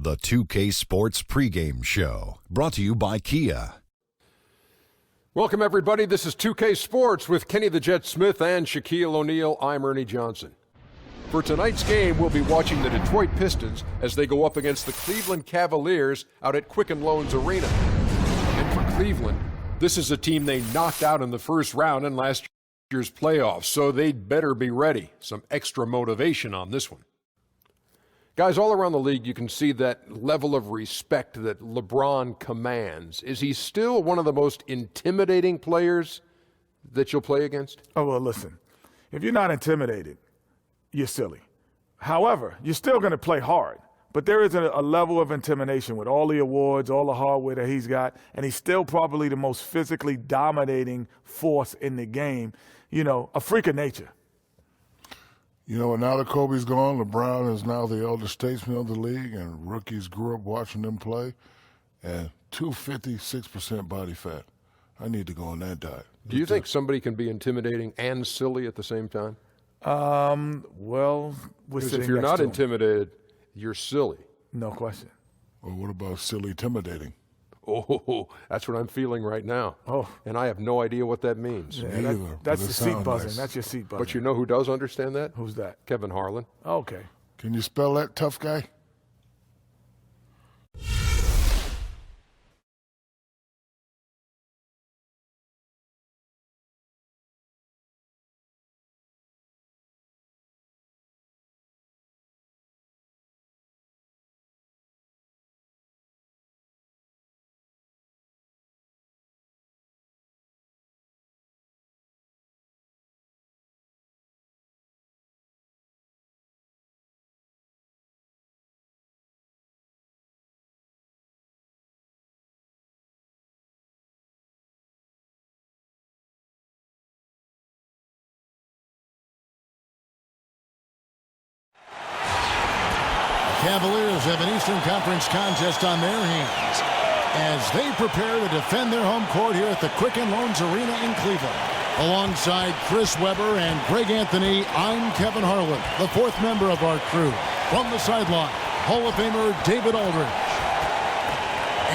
The 2K Sports pregame show, brought to you by Kia. Welcome, everybody. This is 2K Sports with Kenny the Jet Smith and Shaquille O'Neal. I'm Ernie Johnson. For tonight's game, we'll be watching the Detroit Pistons as they go up against the Cleveland Cavaliers out at Quicken Loans Arena. And for Cleveland, this is a team they knocked out in the first round in last year's playoffs, so they'd better be ready. Some extra motivation on this one. Guys, all around the league, you can see that level of respect that LeBron commands. Is he still one of the most intimidating players that you'll play against? Oh, well, listen, if you're not intimidated, you're silly. However, you're still going to play hard. But there is a level of intimidation with all the awards, all the hardware that he's got, and he's still probably the most physically dominating force in the game. You know, a freak of nature. You know, now that Kobe's gone, LeBron is now the elder statesman of the league, and rookies grew up watching them play, and 256% body fat. I need to go on that diet. Do you think somebody can be intimidating and silly at the same time? Well, we're sitting if you're next not to him. intimidated, you're silly. No question. Or what about silly intimidating? Oh, that's what I'm feeling right now. Oh. And I have no idea what that means. Yeah, Me either, that's but the it seat sounds buzzing. nice. That's your seat buzzing. But you know who does understand that? Who's that? Kevin Harlan. Okay. Can you spell that, tough guy? Cavaliers have an Eastern Conference contest on their hands as they prepare to defend their home court here at the Quicken Loans Arena in Cleveland. Alongside Chris Webber and Greg Anthony, I'm Kevin Harlan, the fourth member of our crew. From the sideline, Hall of Famer David Aldridge.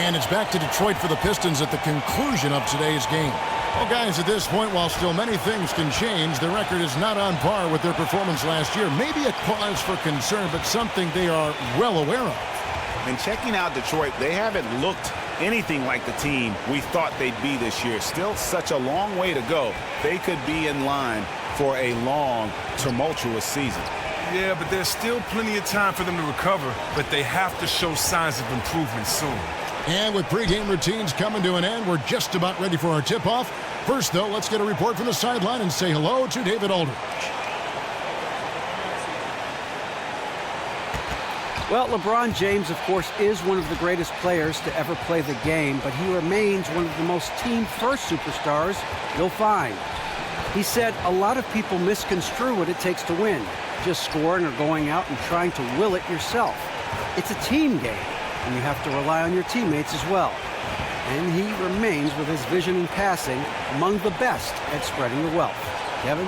And it's back to Detroit for the Pistons at the conclusion of today's game. Well, guys, at this point, while still many things can change, the record is not on par with their performance last year. Maybe a cause for concern, but something they are well aware of. And checking out Detroit, they haven't looked anything like the team we thought they'd be this year. Still such a long way to go. They could be in line for a long, tumultuous season. Yeah, but there's still plenty of time for them to recover, but they have to show signs of improvement soon. And with pregame routines coming to an end, we're just about ready for our tip-off. First, though, let's get a report from the sideline and say hello to David Aldridge. Well, LeBron James, of course, is one of the greatest players to ever play the game, but he remains one of the most team-first superstars you'll find. He said a lot of people misconstrue what it takes to win, just scoring or going out and trying to will it yourself. It's a team game, and you have to rely on your teammates as well. And he remains, with his vision in passing, among the best at spreading the wealth. Kevin?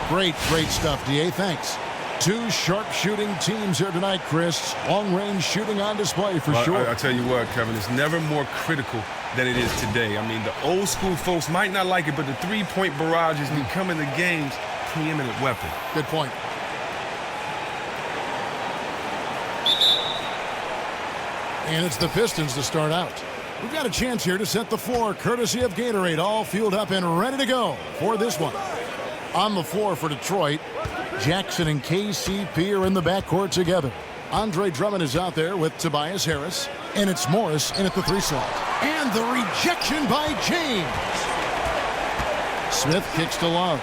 Great stuff, D.A. Thanks. Two sharp-shooting teams here tonight, Chris. Long-range shooting on display for sure. I'll tell you what, Kevin, it's never more critical than it is today. I mean, the old-school folks might not like it, but the three-point barrage is becoming the game's preeminent weapon. Good point. And it's the Pistons to start out. We've got a chance here to set the floor, courtesy of Gatorade, all fueled up and ready to go for this one. On the floor for Detroit, Jackson and KCP are in the backcourt together. Andre Drummond is out there with Tobias Harris, and it's Morris in at the 3 slot. And the rejection by James. Smith kicks to Love.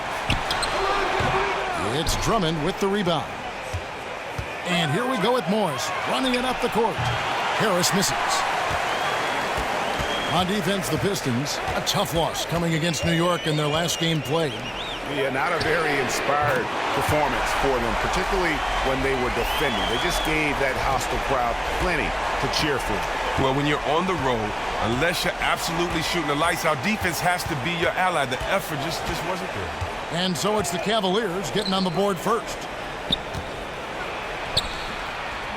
It's Drummond with the rebound. And here we go with Morris, running it up the court. Harris misses. On defense, the Pistons, a tough loss coming against New York in their last game played. Yeah, not a very inspired performance for them, particularly when they were defending. They just gave that hostile crowd plenty to cheer for. Well, when you're on the road, unless you're absolutely shooting the lights out, defense has to be your ally. The effort just wasn't there. And so it's the Cavaliers getting on the board first.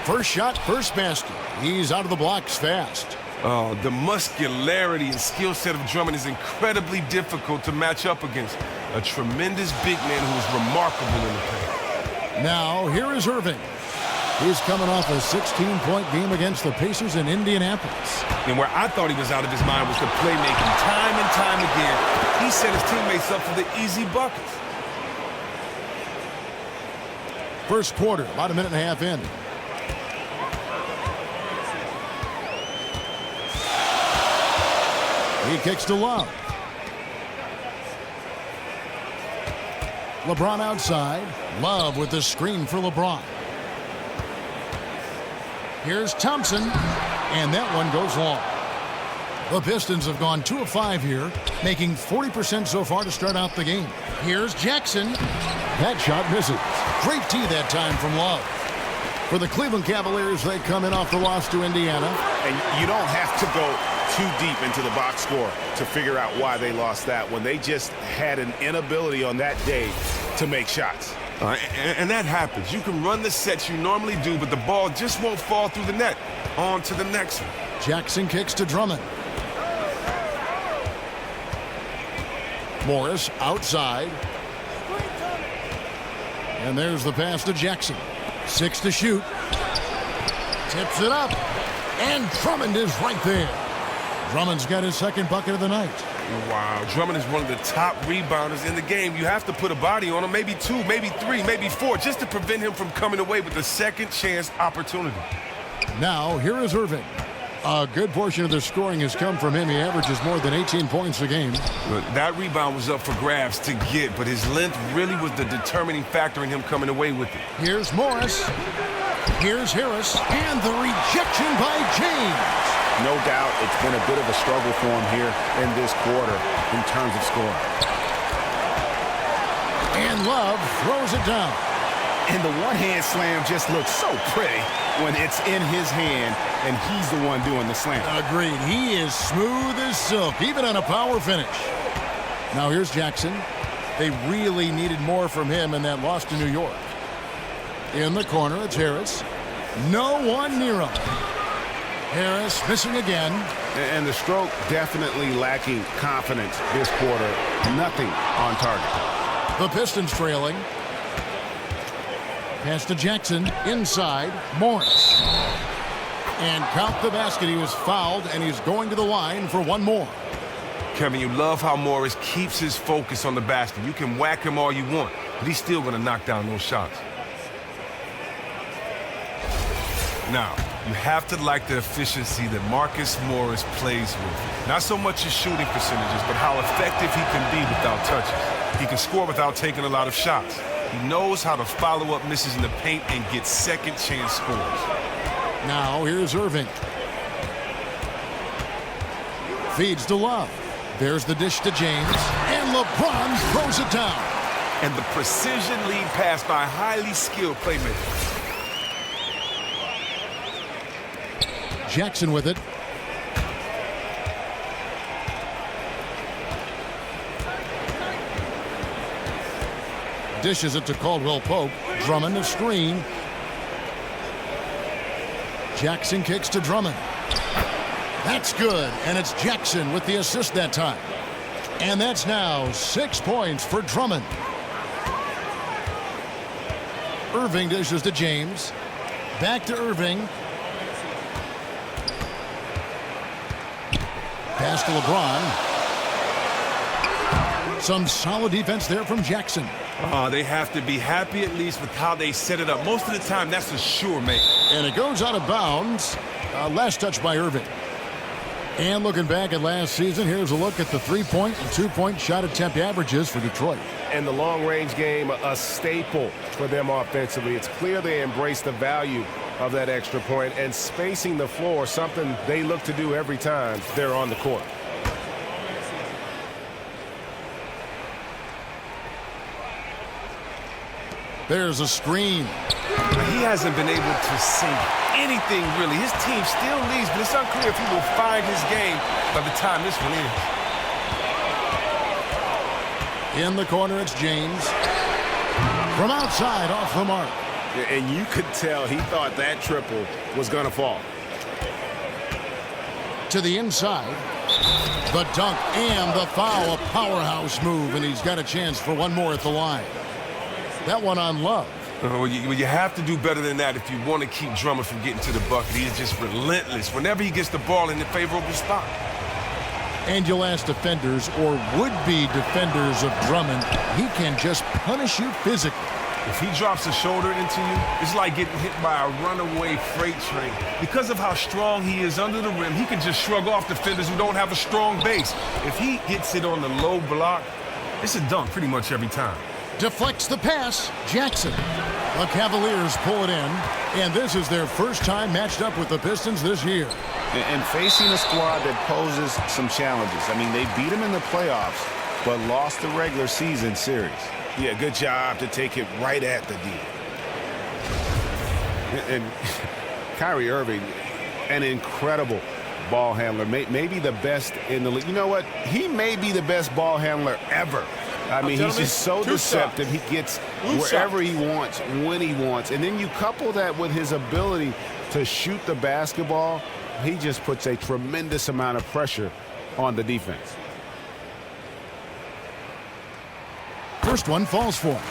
First shot, first basket. He's out of the blocks fast. Oh, the muscularity and skill set of Drummond is incredibly difficult to match up against. A tremendous big man who is remarkable in the paint. Now, here is Irving. He's coming off a 16-point game against the Pacers in Indianapolis. And where I thought he was out of his mind was the playmaking. Time and time again, he set his teammates up for the easy buckets. First quarter, about a minute and a half in. He kicks to Love. LeBron outside. Love with the screen for LeBron. Here's Thompson, and that one goes long. The Pistons have gone 2 of 5 here, making 40% so far to start out the game. Here's Jackson. That shot misses. Great tee that time from Love. For the Cleveland Cavaliers, they come in off the loss to Indiana. And you don't have to go too deep into the box score to figure out why they lost that one. They just had an inability on that day to make shots. And that happens. You can run the sets you normally do, but the ball just won't fall through the net. On to the next one. Jackson kicks to Drummond. Morris outside. And there's the pass to Jackson. 6 to shoot. Tips it up. And Drummond is right there. Drummond's got his second bucket of the night. Wow, Drummond is one of the top rebounders in the game. You have to put a body on him, maybe 2, maybe 3, maybe 4, just to prevent him from coming away with a second chance opportunity. Now, here is Irving. A good portion of the scoring has come from him. He averages more than 18 points a game. Look, that rebound was up for grabs to get, but his length really was the determining factor in him coming away with it. Here's Morris. Here's Harris. And the rejection by James. No doubt it's been a bit of a struggle for him here in this quarter in terms of scoring. And Love throws it down. And the one-hand slam just looks so pretty when it's in his hand and he's the one doing the slam. Agreed. He is smooth as silk, even on a power finish. Now here's Jackson. They really needed more from him in that loss to New York. In the corner, it's Harris. No one near him. Harris missing again. And the stroke definitely lacking confidence this quarter. Nothing on target. The Pistons trailing. Pass to Jackson. Inside. Morris. And count the basket. He was fouled, and he's going to the line for one more. Kevin, you love how Morris keeps his focus on the basket. You can whack him all you want, but he's still going to knock down those shots. Now, you have to like the efficiency that Marcus Morris plays with. Not so much his shooting percentages, but how effective he can be without touches. He can score without taking a lot of shots. He knows how to follow up misses in the paint and get second chance scores. Now here's Irving. Feeds to Love. There's the dish to James. And LeBron throws it down. And the precision lead pass by a highly skilled playmaker. Jackson with it. Dishes it to Caldwell Pope. Drummond a screen. Jackson kicks to Drummond. That's good, and it's Jackson with the assist that time. And that's now 6 points for Drummond. Irving dishes to James. Back to Irving. Pass to LeBron. Some solid defense there from Jackson. They have to be happy at least with how they set it up. Most of the time, that's a sure make. And it goes out of bounds. Last touch by Irving. And looking back at last season, here's a look at the 3-point and 2-point shot attempt averages for Detroit. And the long-range game, a staple for them offensively. It's clear they embrace the value of that extra point, and spacing the floor, something they look to do every time they're on the court. There's a screen. He hasn't been able to sink anything, really. His team still leads, but it's unclear if he will find his game by the time this one ends. In the corner, it's James. From outside, off the mark. And you could tell he thought that triple was going to fall. To the inside. The dunk and the foul. A powerhouse move, and he's got a chance for one more at the line. That one on Love. You have to do better than that if you want to keep Drummond from getting to the bucket. He is just relentless whenever he gets the ball in the favorable spot. And you'll ask defenders or would-be defenders of Drummond, he can just punish you physically. If he drops a shoulder into you, it's like getting hit by a runaway freight train. Because of how strong he is under the rim, he can just shrug off defenders who don't have a strong base. If he gets it on the low block, it's a dunk pretty much every time. Deflects the pass. Jackson. The Cavaliers pull it in, and this is their first time matched up with the Pistons this year. And facing a squad that poses some challenges. I mean, they beat them in the playoffs, but lost the regular season series. Yeah, good job to take it right at the D. And Kyrie Irving, an incredible ball handler, maybe the best in the league. You know what? He may be the best ball handler ever. I mean, he's just so deceptive. He gets wherever he wants, when he wants. And then you couple that with his ability to shoot the basketball, he just puts a tremendous amount of pressure on the defense. First one falls for him.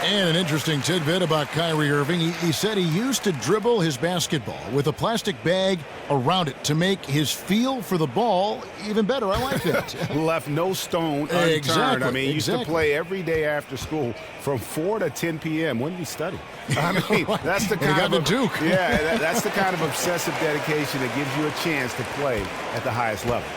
And an interesting tidbit about Kyrie Irving. He said he used to dribble his basketball with a plastic bag around it to make his feel for the ball even better. I like that. Left no stone unturned. Exactly. I mean, he used to play every day after school from 4 to 10 p.m. When did he study? I mean, that's the kind of Duke. Yeah, that's the kind of obsessive dedication that gives you a chance to play at the highest level.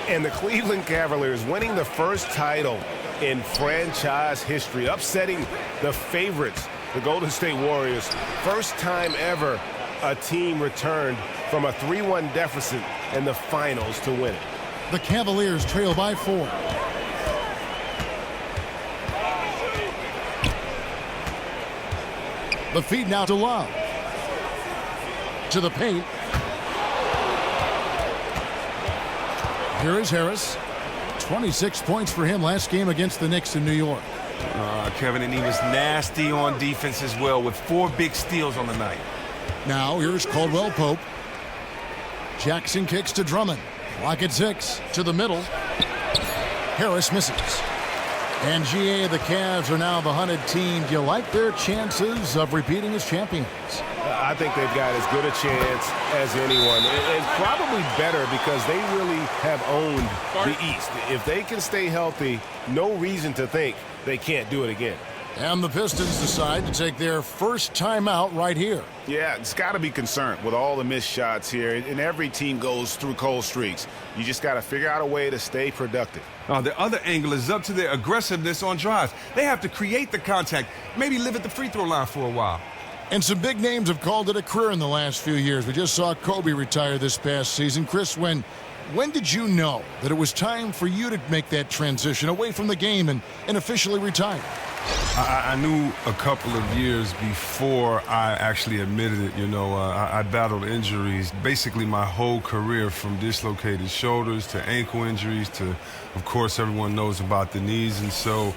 And the Cleveland Cavaliers winning the first title in franchise history, upsetting the favorites, the Golden State Warriors. First time ever a team returned from a 3-1 deficit in the finals to win it. The Cavaliers trail by 4. The feed now to Love. To the paint. Here is Harris. 26 points for him last game against the Knicks in New York. Kevin, and he was nasty on defense as well with 4 big steals on the night. Now here's Caldwell Pope. Jackson kicks to Drummond. Lock at 6 to the middle. Harris misses. And GA, the Cavs are now the hunted team. Do you like their chances of repeating as champions? I think they've got as good a chance as anyone, and probably better because they really have owned the East. If they can stay healthy, no reason to think they can't do it again. And the Pistons decide to take their first timeout right here. Yeah, it's got to be concerned with all the missed shots here, and every team goes through cold streaks. You just got to figure out a way to stay productive. The other angle is up to their aggressiveness on drives. They have to create the contact, maybe live at the free throw line for a while. And some big names have called it a career in the last few years. We just saw Kobe retire this past season. Chris, when did you know that it was time for you to make that transition away from the game and officially retire? I knew a couple of years before I actually admitted it. You know, I battled injuries basically my whole career, from dislocated shoulders to ankle injuries to, of course, everyone knows about the knees. And so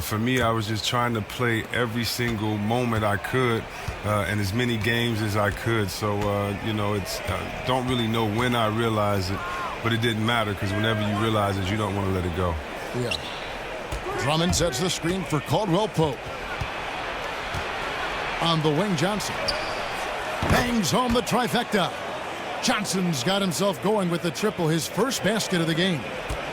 for me, I was just trying to play every single moment I could and as many games as I could. So, you know, it's don't really know when I realized it, but it didn't matter because whenever you realize it, you don't want to let it go. Yeah. Drummond sets the screen for Caldwell Pope. On the wing, Johnson. Bangs home the trifecta. Johnson's got himself going with the triple, his first basket of the game.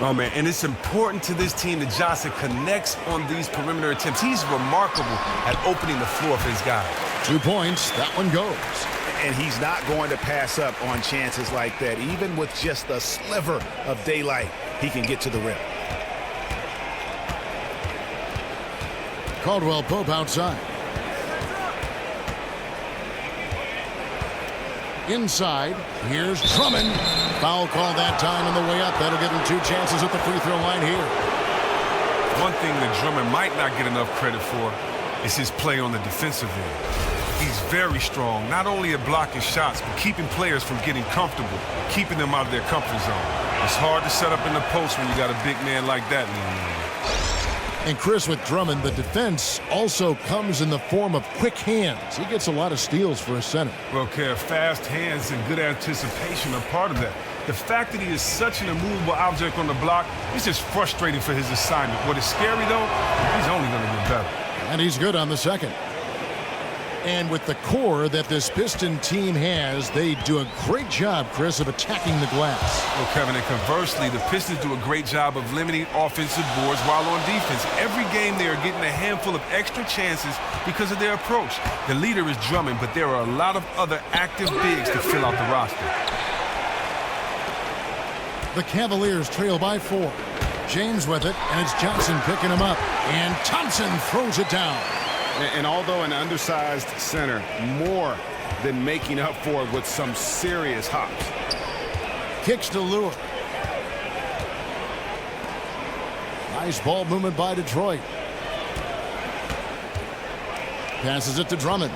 Oh, man, and it's important to this team that Johnson connects on these perimeter attempts. He's remarkable at opening the floor for his guys. 2 points, that one goes. And he's not going to pass up on chances like that. Even with just a sliver of daylight, he can get to the rim. Caldwell Pope outside. Inside, here's Drummond. Foul call that time on the way up. That'll give him 2 chances at the free throw line here. One thing that Drummond might not get enough credit for is his play on the defensive end. He's very strong, not only at blocking shots, but keeping players from getting comfortable, keeping them out of their comfort zone. It's hard to set up in the post when you got a big man like that in the And Chris, with Drummond, the defense also comes in the form of quick hands. He gets a lot of steals for a center. Well, Kev, fast hands and good anticipation are part of that. The fact that he is such an immovable object on the block is just frustrating for his assignment. What is scary, though, he's only going to get better. And he's good on the second. And with the core that this Piston team has, they do a great job, Chris, of attacking the glass. Well, Kevin, and conversely, the Pistons do a great job of limiting offensive boards while on defense. Every game they are getting a handful of extra chances because of their approach. The leader is Drummond, but there are a lot of other active bigs to fill out the roster. The Cavaliers trail by 4. James with it, and it's Johnson picking him up. And Thompson throws it down. And although an undersized center, more than making up for it with some serious hops. Kicks to Lure. Nice ball movement by Detroit. Passes it to Drummond.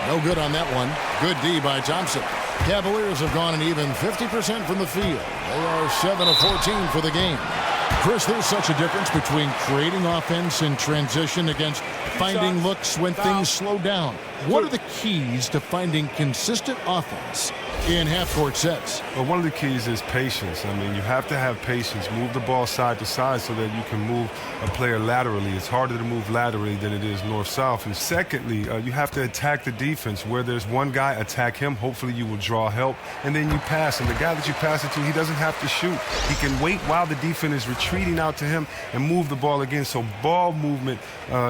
No good on that one. Good D by Thompson. Cavaliers have gone an even 50% from the field. They are 7 of 14 for the game. Chris, there's such a difference between creating offense in transition against finding looks when things slow down. What are the keys to finding consistent offense in half-court sets? Well, one of the keys is patience. I mean, you have to have patience. Move the ball side to side so that you can move a player laterally. It's harder to move laterally than it is north-south. And secondly, you have to attack the defense. Where there's one guy, attack him. Hopefully you will draw help. And then you pass. And the guy that you pass it to, he doesn't have to shoot. He can wait while the defense is retreating out to him and move the ball again. So ball movement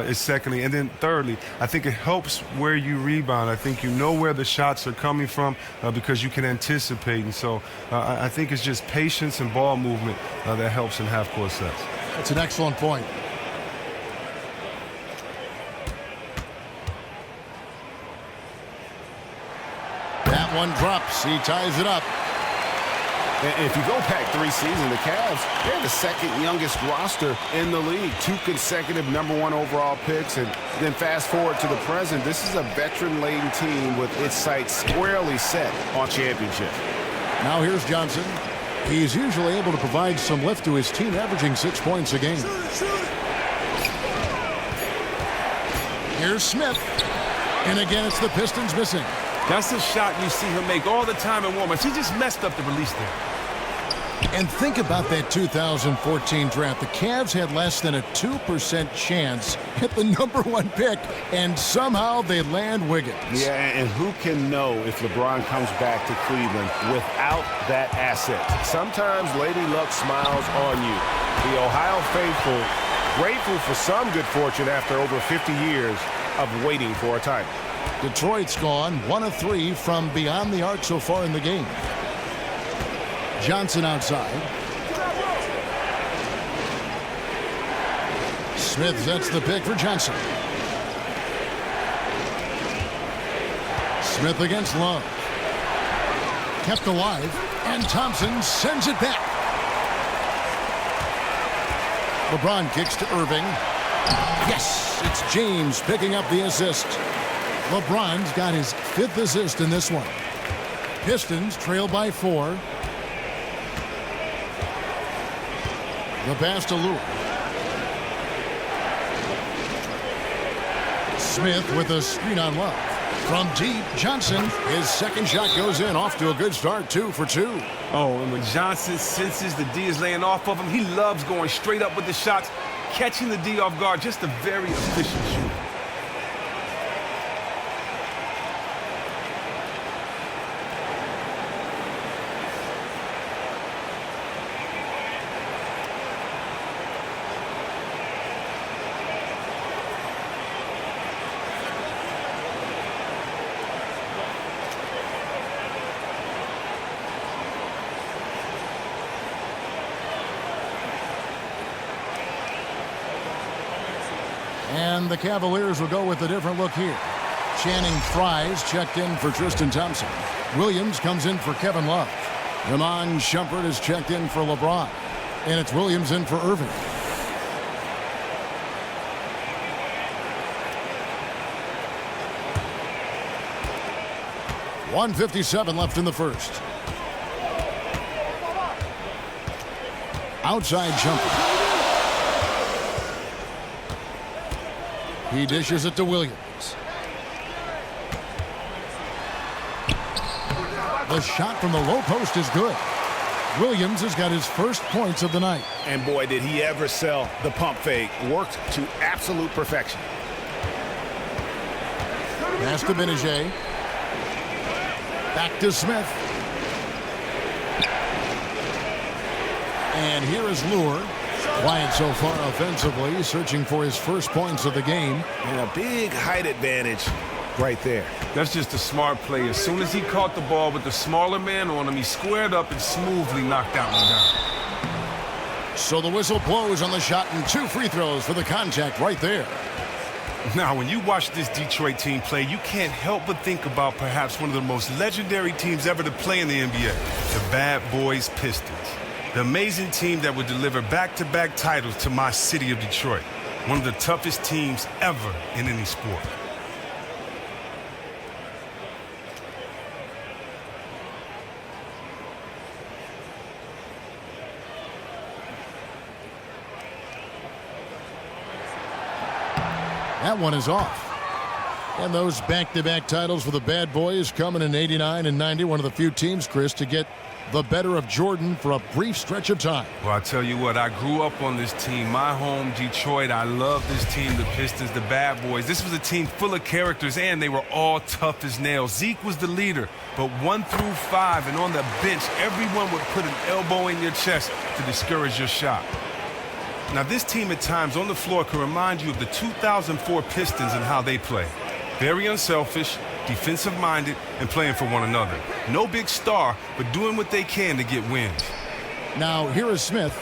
is secondly. And then thirdly, I think it helps where you rebound. I think you know where the shots are coming from because you can anticipate. And so I think it's just patience and ball movement that helps in half-court sets. That's an excellent point. That one drops. He ties it up. And if you go back 3 seasons, the Cavs, they're the second youngest roster in the league. 2 consecutive #1 overall picks. And then fast forward to the present, this is a veteran-laden team with its sights squarely set on championship. Now here's Johnson. He's usually able to provide some lift to his team, averaging 6 points a game. Here's Smith. And again, it's the Pistons missing. That's a shot you see him make all the time in warm-ups. He just messed up the release there. And think about that 2014 draft. The Cavs had less than a 2% chance at the #1 pick, and somehow they land Wiggins. Yeah, and who can know if LeBron comes back to Cleveland without that asset? Sometimes Lady Luck smiles on you. The Ohio faithful, grateful for some good fortune after over 50 years of waiting for a title. Detroit's gone 1 of 3 from beyond the arc so far in the game. Johnson outside. Smith sets the pick for Johnson. Smith against Love. Kept alive, and Thompson sends it back. LeBron kicks to Irving. Yes, it's James picking up the assist. LeBron's got his 5th assist in this one. Pistons trail by 4. The pass to Lure. Smith with a screen on Love. From deep, Johnson, his second shot goes in, off to a good start, 2 for 2. Oh, and when Johnson senses the D is laying off of him, he loves going straight up with the shots, catching the D off guard, just a very efficient shooter. And the Cavaliers will go with a different look here. Channing Fries checked in for Tristan Thompson. Williams comes in for Kevin Love. Iman Shumpert is checked in for LeBron. And it's Williams in for Irving. .157 left in the first. Outside jumper. He dishes it to Williams. The shot from the low post is good. Williams has got his first points of the night. And boy, did he ever sell the pump fake. Worked to absolute perfection. Pass to Benajay. Back to Smith. And here is Lure. Quiet so far offensively, searching for his first points of the game. And a big height advantage right there. That's just a smart play. As soon as he caught the ball with the smaller man on him, he squared up and smoothly knocked that one down. So the whistle blows on the shot and 2 free throws for the contact right there. Now, when you watch this Detroit team play, you can't help but think about perhaps one of the most legendary teams ever to play in the NBA, the Bad Boys Pistons. The amazing team that would deliver back-to-back titles to my city of Detroit. One of the toughest teams ever in any sport. That one is off. And those back-to-back titles for the Bad Boys coming in 89 and 90. One of the few teams, Chris, to get the better of Jordan for a brief stretch of time. Well, I tell you what, I grew up on this team. My home, Detroit. I love this team, the Pistons, the Bad Boys. This was a team full of characters, and they were all tough as nails. Zeke was the leader, but 1 through 5, and on the bench, everyone would put an elbow in your chest to discourage your shot. Now, this team at times on the floor can remind you of the 2004 Pistons and how they play. Very unselfish, defensive-minded, and playing for one another. No big star, but doing what they can to get wins. Now, here is Smith.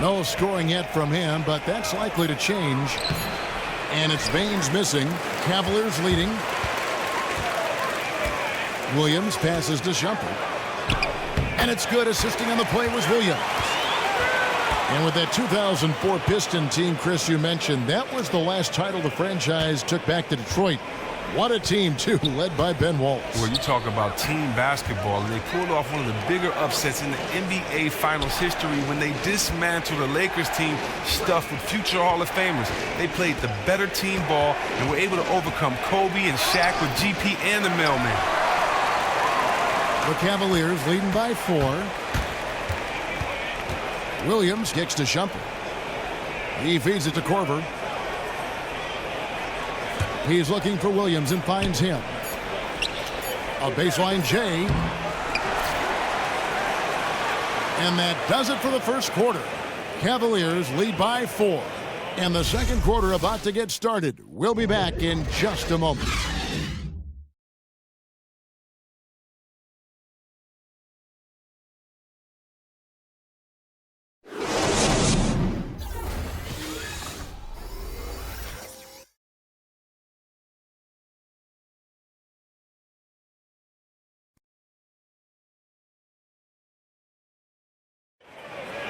No scoring yet from him, but that's likely to change. And it's Baines missing. Cavaliers leading. Williams passes to Shumpert. And it's good. Assisting on the play was Williams. And with that 2004 Piston team, Chris, you mentioned, that was the last title the franchise took back to Detroit. What a team, too, led by Ben Wallace. Well, you talk about team basketball, and they pulled off one of the bigger upsets in the NBA Finals history when they dismantled a Lakers team stuffed with future Hall of Famers. They played the better team ball and were able to overcome Kobe and Shaq with GP and the mailman. The Cavaliers leading by 4. Williams kicks to Shumpert. He feeds it to Korver. He's looking for Williams and finds him. A baseline J. And that does it for the first quarter. Cavaliers lead by 4. And the second quarter about to get started. We'll be back in just a moment.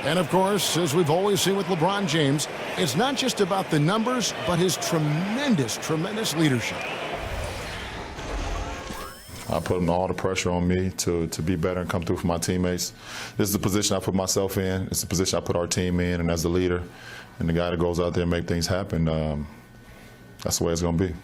And, of course, as we've always seen with LeBron James, it's not just about the numbers, but his tremendous, tremendous leadership. I put all the pressure on me to be better and come through for my teammates. This is the position I put myself in. It's the position I put our team in. And as the leader and the guy that goes out there and make things happen, that's the way it's going to be.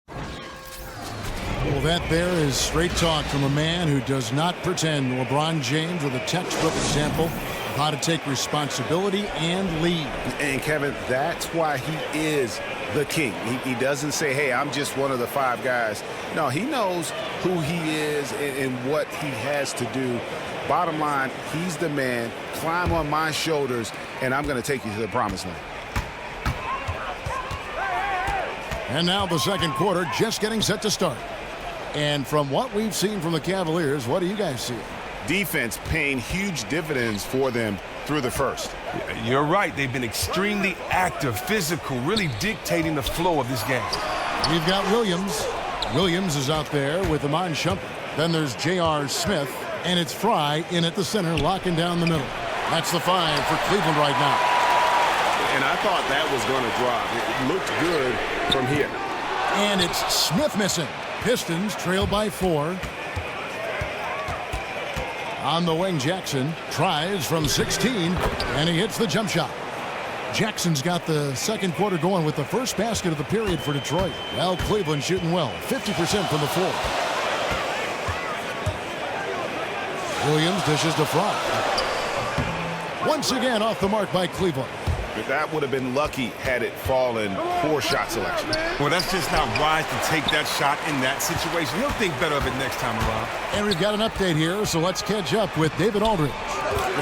Well, that there is straight talk from a man who does not pretend. LeBron James with a textbook example of how to take responsibility and lead. And, Kevin, that's why he is the king. He doesn't say, hey, I'm just one of the 5 guys. No, he knows who he is and what he has to do. Bottom line, he's the man. Climb on my shoulders, and I'm going to take you to the promised land. And now the second quarter just getting set to start. And from what we've seen from the Cavaliers, what do you guys see? Defense paying huge dividends for them through the first. You're right. They've been extremely active, physical, really dictating the flow of this game. We've got Williams. Williams is out there with Iman Shumpert. Then there's J.R. Smith, and it's Fry in at the center, locking down the middle. That's the 5 for Cleveland right now. And I thought that was going to drop. It looked good from here. And it's Smith missing. Pistons trail by 4. On the wing, Jackson tries from 16, and he hits the jump shot. Jackson's got the second quarter going with the first basket of the period for Detroit. Well, Cleveland shooting well, 50% from the floor. Williams dishes to Fry. Once again off the mark by Cleveland. That would have been lucky had it fallen. Poor shot selection. Well, that's just not wise to take that shot in that situation. He'll think better of it next time around. And we've got an update here, so let's catch up with David Aldridge.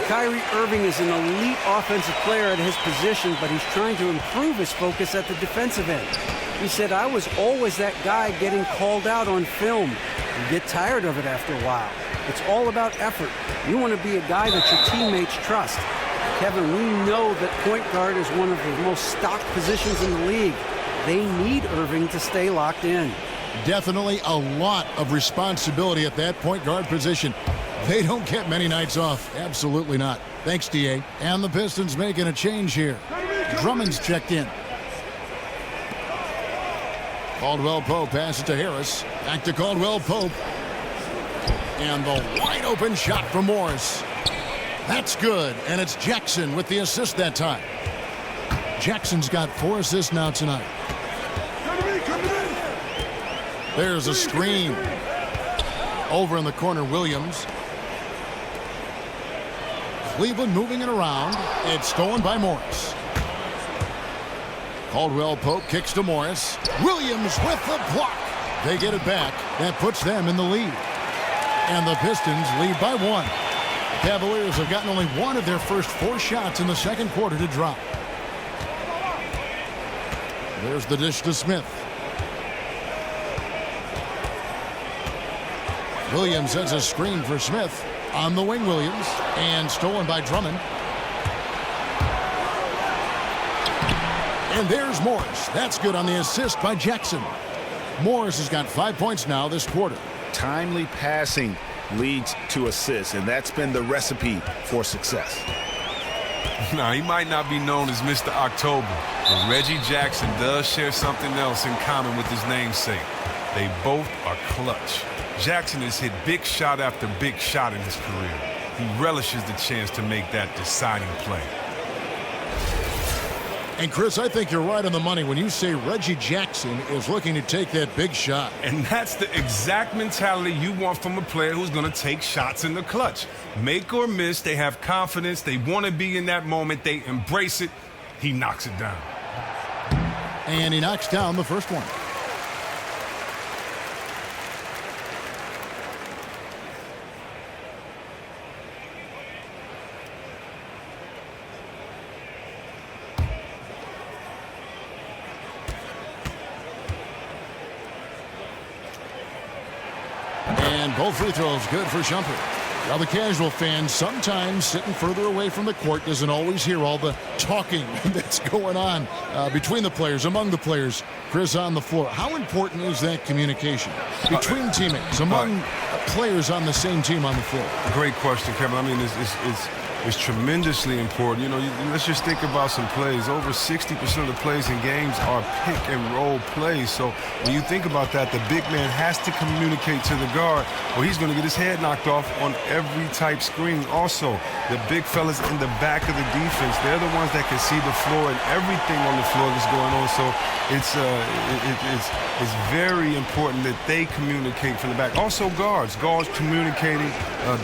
Kyrie Irving is an elite offensive player at his position, but he's trying to improve his focus at the defensive end. He said, "I was always that guy getting called out on film. You get tired of it after a while. It's all about effort. You want to be a guy that your teammates trust." Kevin, we know that point guard is one of the most stocked positions in the league. They need Irving to stay locked in. Definitely a lot of responsibility at that point guard position. They don't get many nights off. Absolutely not. Thanks, D.A. And the Pistons making a change here. Drummond's checked in. Caldwell Pope passes to Harris. Back to Caldwell Pope. And the wide open shot from Morris. That's good, and it's Jackson with the assist that time. Jackson's got 4 assists now tonight. There's a screen. Over in the corner, Williams. Cleveland moving it around. It's stolen by Morris. Caldwell Pope kicks to Morris. Williams with the block. They get it back. That puts them in the lead. And the Pistons lead by 1. Cavaliers have gotten only 1 of their first 4 shots in the second quarter to drop. There's the dish to Smith. Williams sends a screen for Smith. On the wing, Williams. And stolen by Drummond. And there's Morris. That's good on the assist by Jackson. Morris has got 5 points now this quarter. Timely passing leads to assists, and that's been the recipe for success. Now, he might not be known as Mr. October, but Reggie Jackson does share something else in common with his namesake. They both are clutch. Jackson has hit big shot after big shot in his career. He relishes the chance to make that deciding play. And Chris, I think you're right on the money when you say Reggie Jackson is looking to take that big shot. And that's the exact mentality you want from a player who's going to take shots in the clutch. Make or miss, they have confidence. They want to be in that moment. They embrace it. He knocks it down. And he knocks down the first one. And both free throws good for Shumpert. Now the casual fan, sometimes sitting further away from the court, doesn't always hear all the talking that's going on between the players, among the players. Chris, on the floor, how important is that communication between teammates, among players on the same team on the floor? Great question, Kevin. I mean, it's tremendously important. You know, let's just think about some plays. Over 60% of the plays in games are pick and roll plays. So when you think about that, the big man has to communicate to the guard, or he's going to get his head knocked off on every type screen. Also, the big fellas in the back of the defense, they're the ones that can see the floor and everything on the floor that's going on. So it's very important that they communicate from the back. Also, guards communicating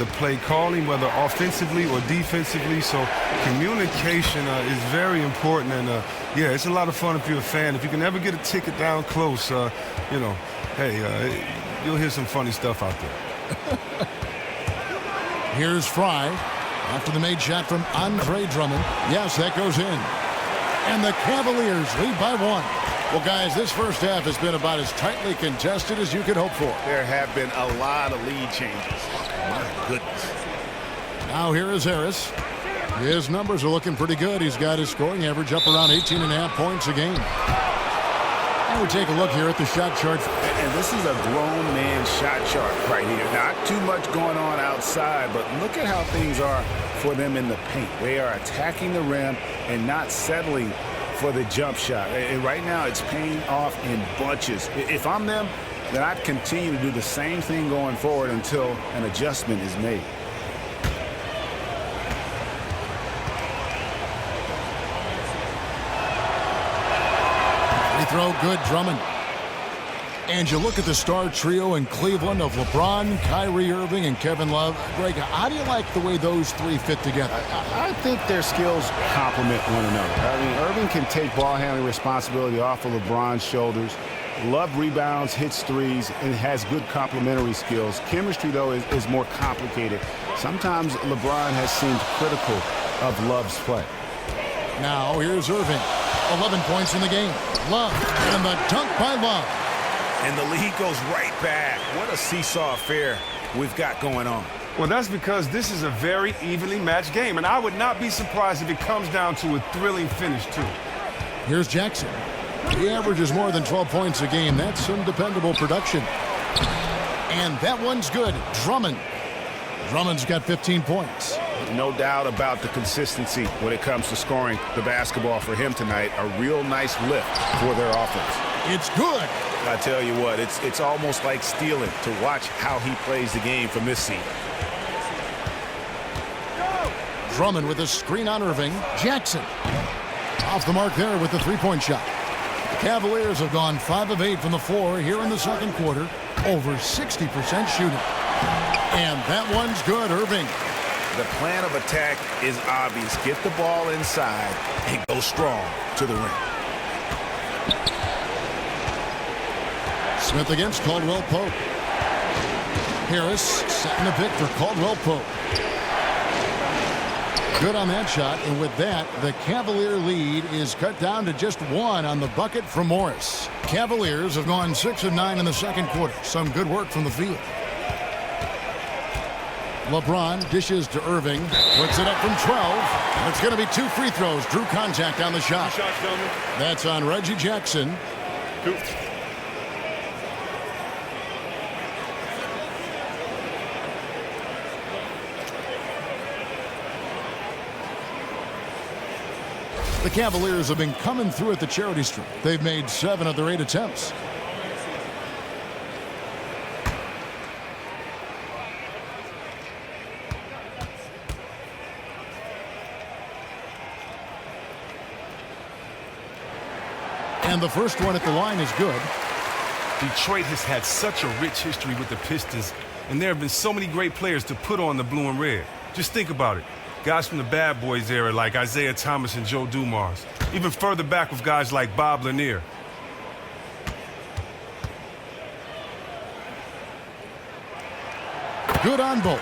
the play calling, whether offensively or defensively. So communication is very important, and yeah, it's a lot of fun if you're a fan. If you can ever get a ticket down close, you know, hey, you'll hear some funny stuff out there. Here's Fry after the made shot from Andre Drummond. Yes, that goes in. And the Cavaliers lead by 1. Well, guys, this first half has been about as tightly contested as you could hope for. There have been a lot of lead changes. My goodness. Now here is Harris. His numbers are looking pretty good. He's got his scoring average up around 18.5 points a game. And we take a look here at the shot chart. And this is a grown man shot chart right here. Not too much going on outside, but look at how things are for them in the paint. They are attacking the rim and not settling for the jump shot. And right now it's paying off in bunches. If I'm them, then I'd continue to do the same thing going forward until an adjustment is made. throw, good. Drummond. And you look at the star trio in Cleveland of LeBron, Kyrie Irving, and Kevin Love. Greg, how do you like the way those three fit together? I think their skills complement one another. I mean, Irving can take ball handling responsibility off of LeBron's shoulders. Love rebounds, hits threes, and has good complementary skills. Chemistry, though, is more complicated. Sometimes LeBron has seemed critical of Love's play. Now here's Irving. 11 points in the game. Love, and the dunk by Love. And the lead goes right back. What a seesaw affair we've got going on. Well, that's because this is a very evenly matched game, and I would not be surprised if it comes down to a thrilling finish, too. Here's Jackson. He averages more than 12 points a game. That's some dependable production. And that one's good. Drummond. Drummond's got 15 points. No doubt about the consistency when it comes to scoring the basketball for him tonight. A real nice lift for their offense. It's good. I tell you what, it's almost like stealing to watch how he plays the game from this seat. Drummond with a screen on Irving. Jackson off the mark there with the three-point shot. The Cavaliers have gone 5 of 8 from the floor here in the second quarter. Over 60% shooting. And that one's good, Irving. The plan of attack is obvious. Get the ball inside and go strong to the rim. Smith against Caldwell Pope. Harris setting the pick for Caldwell Pope. Good on that shot, and with that, the Cavalier lead is cut down to just 1 on the bucket from Morris. Cavaliers have gone 6 of 9 in the second quarter. Some good work from the field. LeBron dishes to Irving, puts it up from 12. It's going to be 2 free throws. Drew contact on the shot. That's on Reggie Jackson. The Cavaliers have been coming through at the charity stripe. They've made 7 of their 8 attempts. And the first one at the line is good. Detroit has had such a rich history with the Pistons, and there have been so many great players to put on the blue and red. Just think about it. Guys from the Bad Boys era like Isaiah Thomas and Joe Dumars. Even further back with guys like Bob Lanier. Good on both.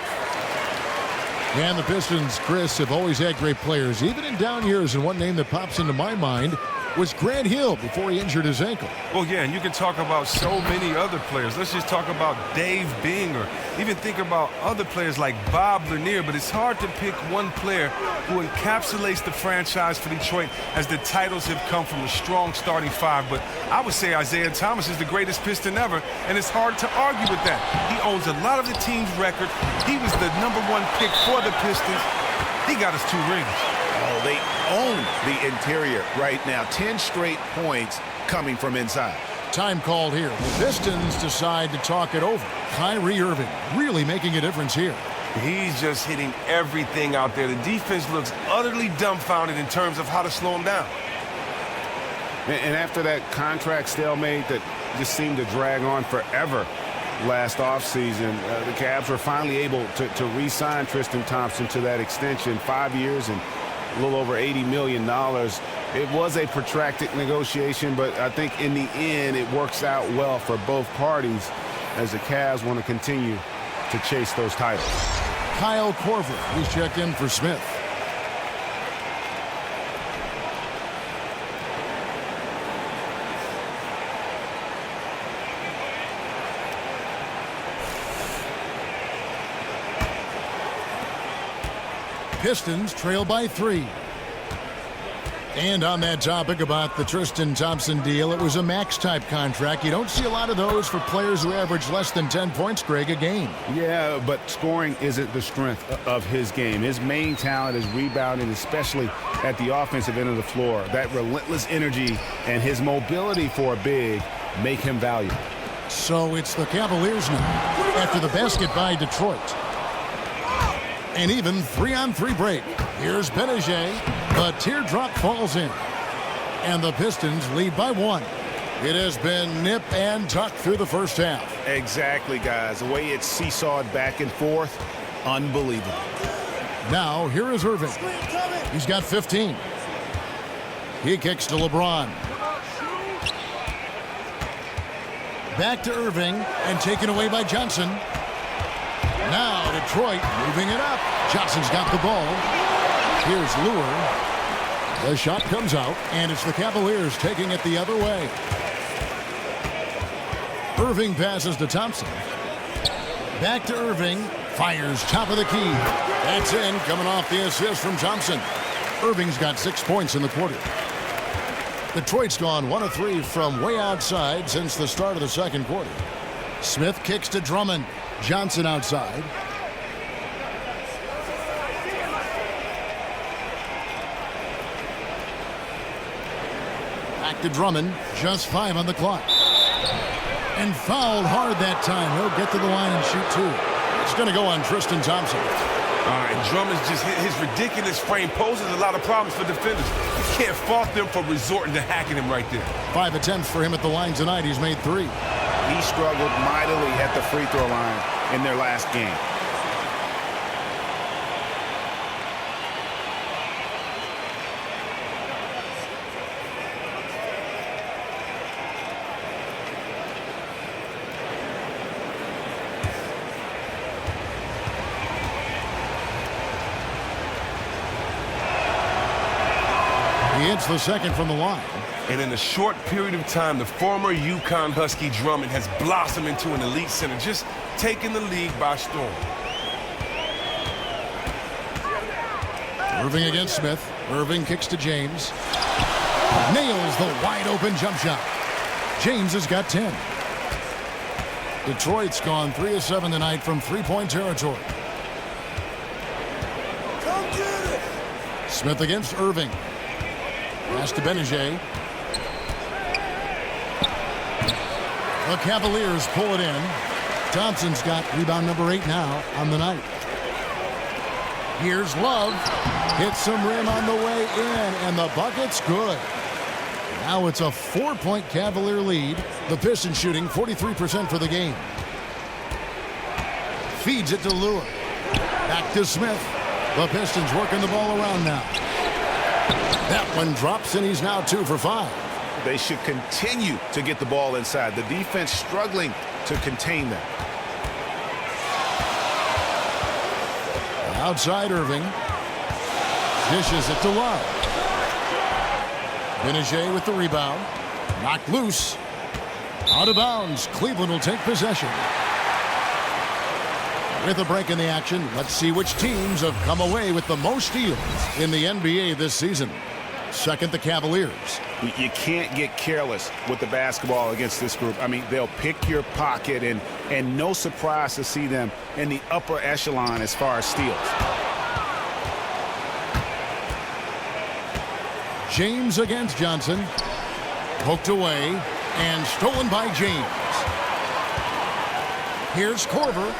And the Pistons, Chris, have always had great players, even in down years, and one name that pops into my mind was Grant Hill before he injured his ankle. Well, yeah, and you can talk about so many other players. Let's just talk about Dave Binger. Even think about other players like Bob Lanier, but it's hard to pick one player who encapsulates the franchise for Detroit as the titles have come from a strong starting 5. But I would say Isaiah Thomas is the greatest Piston ever, and it's hard to argue with that. He owns a lot of the team's record. He was the #1 pick for the Pistons. He got us 2 rings. Oh, they own the interior right now. 10 straight points coming from inside. Time called here. The Pistons decide to talk it over. Kyrie Irving really making a difference here. He's just hitting everything out there. The defense looks utterly dumbfounded in terms of how to slow him down. And after that contract stalemate that just seemed to drag on forever last offseason, the Cavs were finally able to re-sign Tristan Thompson to that extension, 5 years and a little over $80 million. It was a protracted negotiation, but I think in the end it works out well for both parties as the Cavs want to continue to chase those titles. Kyle Korver, he's checked in for Smith. Pistons trail by 3. And on that topic about the Tristan Thompson deal, it was a max-type contract. You don't see a lot of those for players who average less than 10 points, Greg, a game. Yeah, but scoring isn't the strength of his game. His main talent is rebounding, especially at the offensive end of the floor. That relentless energy and his mobility for a big make him valuable. So it's the Cavaliers now after the basket by Detroit. An even 3-on-3 break. Here's Benajay. The teardrop falls in. And the Pistons lead by 1. It has been nip and tuck through the first half. Exactly, guys. The way it's seesawed back and forth, unbelievable. Now, here is Irving. He's got 15. He kicks to LeBron. Back to Irving and taken away by Johnson. Now Detroit moving it up. Johnson's got the ball. Here's Lure. The shot comes out, and it's the Cavaliers taking it the other way. Irving passes to Thompson. Back to Irving. Fires top of the key. That's in, coming off the assist from Thompson. Irving's got 6 points in the quarter. Detroit's gone 1 of 3 from way outside since the start of the second quarter. Smith kicks to Drummond. Johnson outside. Back to Drummond. Just 5 on the clock. And fouled hard that time. He'll get to the line and shoot 2. It's going to go on Tristan Thompson. All right, Drummond's just hit his ridiculous frame poses a lot of problems for defenders. You can't fault them for resorting to hacking him right there. 5 attempts for him at the line tonight. He's made 3. He struggled mightily at the free throw line in their last game. He hits the second from the line. And in a short period of time, the former UConn Husky Drummond has blossomed into an elite center, just taking the league by storm. Irving against Smith. Irving kicks to James. Nails the wide-open jump shot. James has got 10. Detroit's gone 3 of 7 tonight from three-point territory. Smith against Irving. Pass to Benajay. The Cavaliers pull it in. Thompson's got rebound number 8 now on the night. Here's Love. Hits some rim on the way in, and the bucket's good. Now it's a 4-point Cavalier lead. The Pistons shooting 43% for the game. Feeds it to Lure. Back to Smith. The Pistons working the ball around now. That one drops, and he's now 2 for 5. They should continue to get the ball inside. The defense struggling to contain them. Outside Irving. Dishes it to Love. Benajay with the rebound. Knocked loose. Out of bounds. Cleveland will take possession. With a break in the action, let's see which teams have come away with the most steals in the NBA this season. Second, the Cavaliers. You can't get careless with the basketball against this group. I mean, they'll pick your pocket, and no surprise to see them in the upper echelon as far as steals. James against Johnson. Poked away and stolen by James. Here's Korver.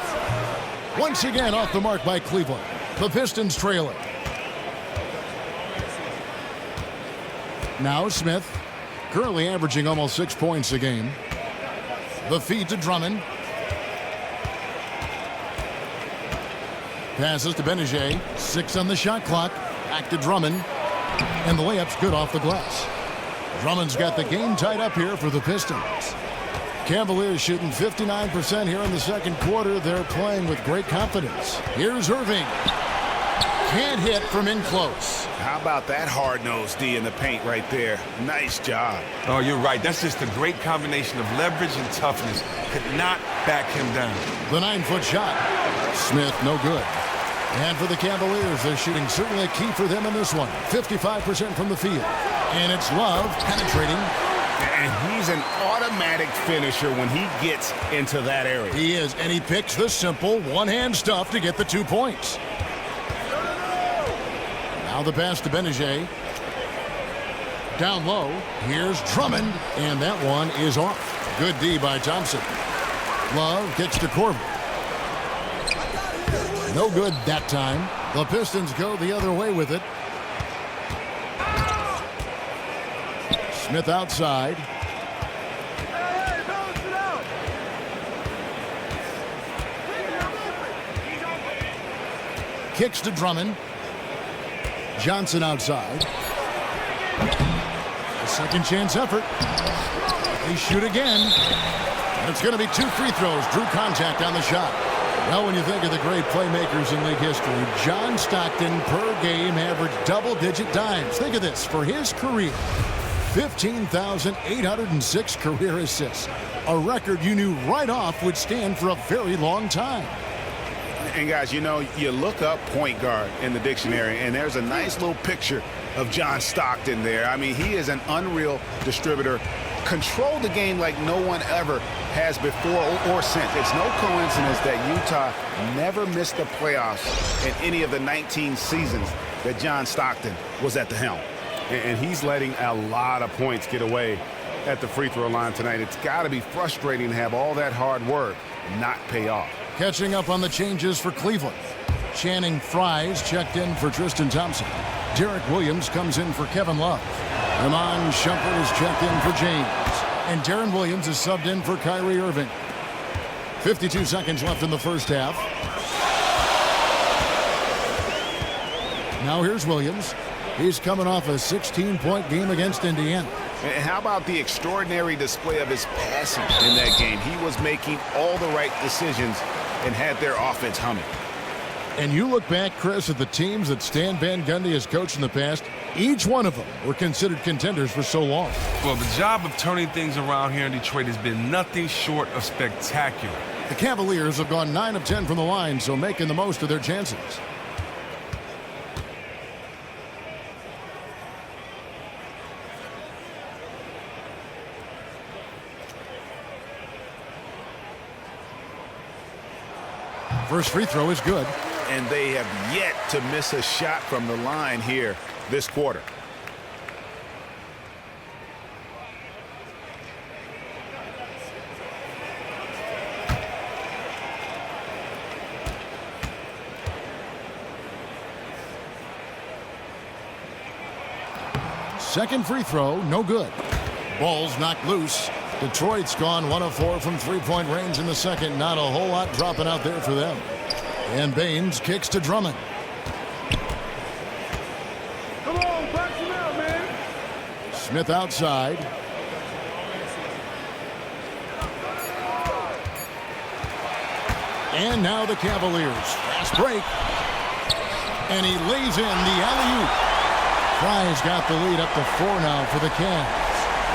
Once again off the mark by Cleveland. The Pistons trailing. Now Smith, currently averaging almost 6 points a game. The feed to Drummond. Passes to Benajay. 6 on the shot clock. Back to Drummond. And the layup's good off the glass. Drummond's got the game tied up here for the Pistons. Cavaliers shooting 59% here in the second quarter. They're playing with great confidence. Here's Irving. Can't hit from in close. How about that hard-nosed D in the paint right there? Nice job. Oh, you're right. That's just a great combination of leverage and toughness. Could not back him down. The 9-foot shot. Smith, no good. And for the Cavaliers, they're shooting certainly a key for them in this one. 55% from the field. And it's Love penetrating. And he's an automatic finisher when he gets into that area. He is, and he picks the simple one-hand stuff to get the 2 points. Now the pass to Benajay. Down low. Here's Drummond, and that one is off. Good D by Thompson. Love kicks to Korver. No good that time. The Pistons go the other way with it. Smith outside. kicks to Johnson outside. A second chance effort. They shoot again. And it's going to be 2 free throws. Drew contact on the shot. Well, when you think of the great playmakers in league history, John Stockton per game averaged double-digit dimes. Think of this. For his career, 15,806 career assists. A record you knew right off would stand for a very long time. And guys, you know, you look up point guard in the dictionary, and there's a nice little picture of John Stockton there. I mean, he is an unreal distributor. Controlled the game like no one ever has before or since. It's no coincidence that Utah never missed the playoffs in any of the 19 seasons that John Stockton was at the helm. And he's letting a lot of points get away at the free throw line tonight. It's got to be frustrating to have all that hard work not pay off. Catching up on the changes for Cleveland. Channing Frye's checked in for Tristan Thompson. Derek Williams comes in for Kevin Love. Iman Shumpert is checked in for James. And Darren Williams is subbed in for Kyrie Irving. 52 seconds left in the first half. Now here's Williams. He's coming off a 16-point game against Indiana. And how about the extraordinary display of his passing in that game? He was making all the right decisions and had their offense humming. And you look back, Chris, at the teams that Stan Van Gundy has coached in the past, each one of them were considered contenders for so long. Well, the job of turning things around here in Detroit has been nothing short of spectacular. The Cavaliers have gone 9 of 10 from the line, so making the most of their chances. First free throw is good. And they have yet to miss a shot from the line here this quarter. Second free throw, no good. Ball's knocked loose. Detroit's gone 1 of 4 from three-point range in the second. Not a whole lot dropping out there for them. And Baines kicks to Drummond. Come on, box him out, man. Smith outside. And now the Cavaliers. Fast break. And he lays in the alley-oop. Fry's got the lead up to 4 now for the Cavs.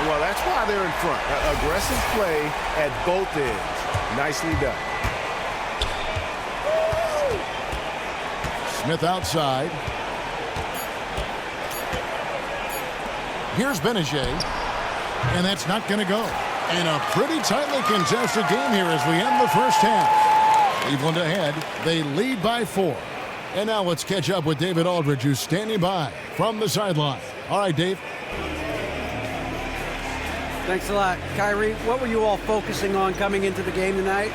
Well, that's why they're in front. Aggressive play at both ends. Nicely done. Smith outside. Here's Benajay. And that's not going to go. And a pretty tightly contested game here as we end the first half. Cleveland ahead. They lead by 4. And now let's catch up with David Aldridge, who's standing by from the sideline. All right, Dave. Thanks a lot. Kyrie, what were you all focusing on coming into the game tonight?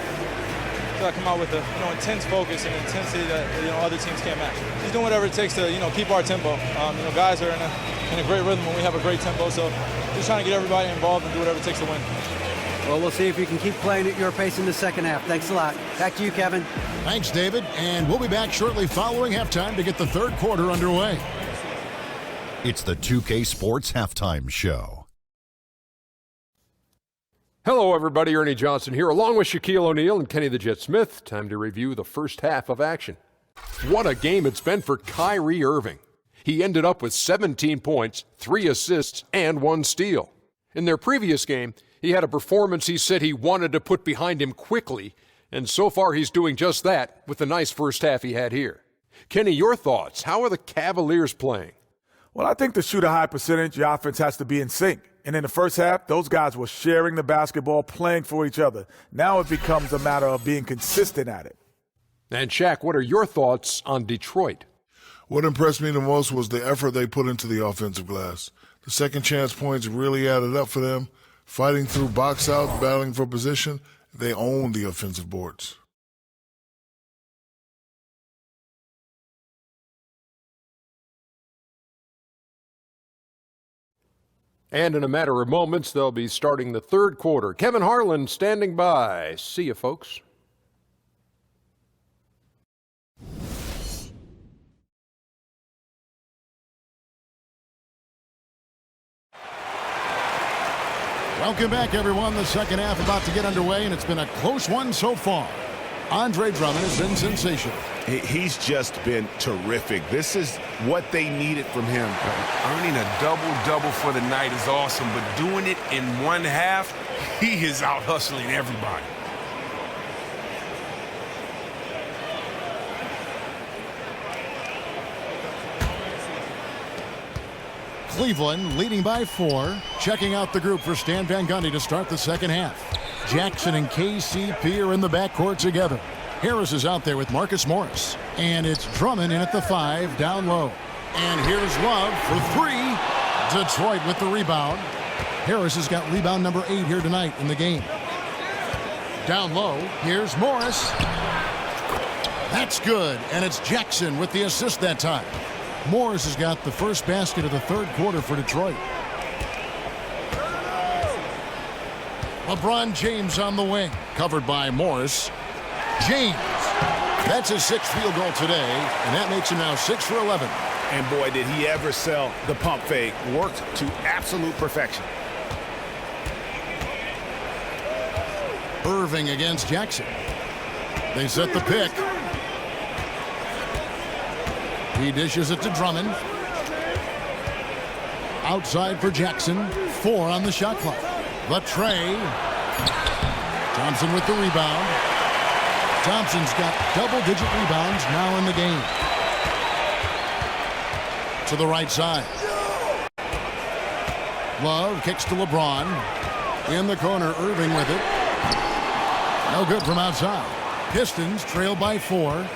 I come out with a intense focus and intensity that other teams can't match. Just doing whatever it takes to keep our tempo. Guys are in a great rhythm when we have a great tempo. So just trying to get everybody involved and do whatever it takes to win. Well, we'll see if you can keep playing at your pace in the second half. Thanks a lot. Back to you, Kevin. Thanks, David. And we'll be back shortly following halftime to get the third quarter underway. It's the 2K Sports Halftime Show. Hello, everybody. Ernie Johnson here, along with Shaquille O'Neal and Kenny the Jet Smith. Time to review the first half of action. What a game it's been for Kyrie Irving. He ended up with 17 points, 3 assists, and 1 steal. In their previous game, he had a performance he said he wanted to put behind him quickly, and so far he's doing just that with the nice first half he had here. Kenny, your thoughts? How are the Cavaliers playing? Well, I think to shoot a high percentage, your offense has to be in sync. And in the first half, those guys were sharing the basketball, playing for each other. Now it becomes a matter of being consistent at it. And Shaq, what are your thoughts on Detroit? What impressed me the most was the effort they put into the offensive glass. The second chance points really added up for them. Fighting through box out, battling for position, they owned the offensive boards. And in a matter of moments, they'll be starting the third quarter. Kevin Harlan standing by. See you, folks. Welcome back, everyone. The second half about to get underway, and it's been a close one so far. Andre Drummond has been sensational. He's just been terrific. This is what they needed from him. Earning a double-double for the night is awesome, but doing it in one half, he is out hustling everybody. Cleveland leading by 4. Checking out the group for Stan Van Gundy to start the second half. Jackson and KCP are in the backcourt together. Harris is out there with Marcus Morris. And it's Drummond in at the 5, down low. And here's Love for 3. Detroit with the rebound. Harris has got rebound number 8 here tonight in the game. Down low, here's Morris. That's good, and it's Jackson with the assist that time. Morris has got the first basket of the third quarter for Detroit. LeBron James on the wing, covered by Morris. James, that's his 6th field goal today, and that makes him now 6 for 11. And boy, did he ever sell the pump fake. Worked to absolute perfection. Irving against Jackson. They set the pick. He dishes it to Drummond. Outside for Jackson. 4 on the shot clock. The tray. Thompson with the rebound. Thompson's got double-digit rebounds now in the game. To the right side. Love kicks to LeBron. In the corner, Irving with it. No good from outside. Pistons trail by 4.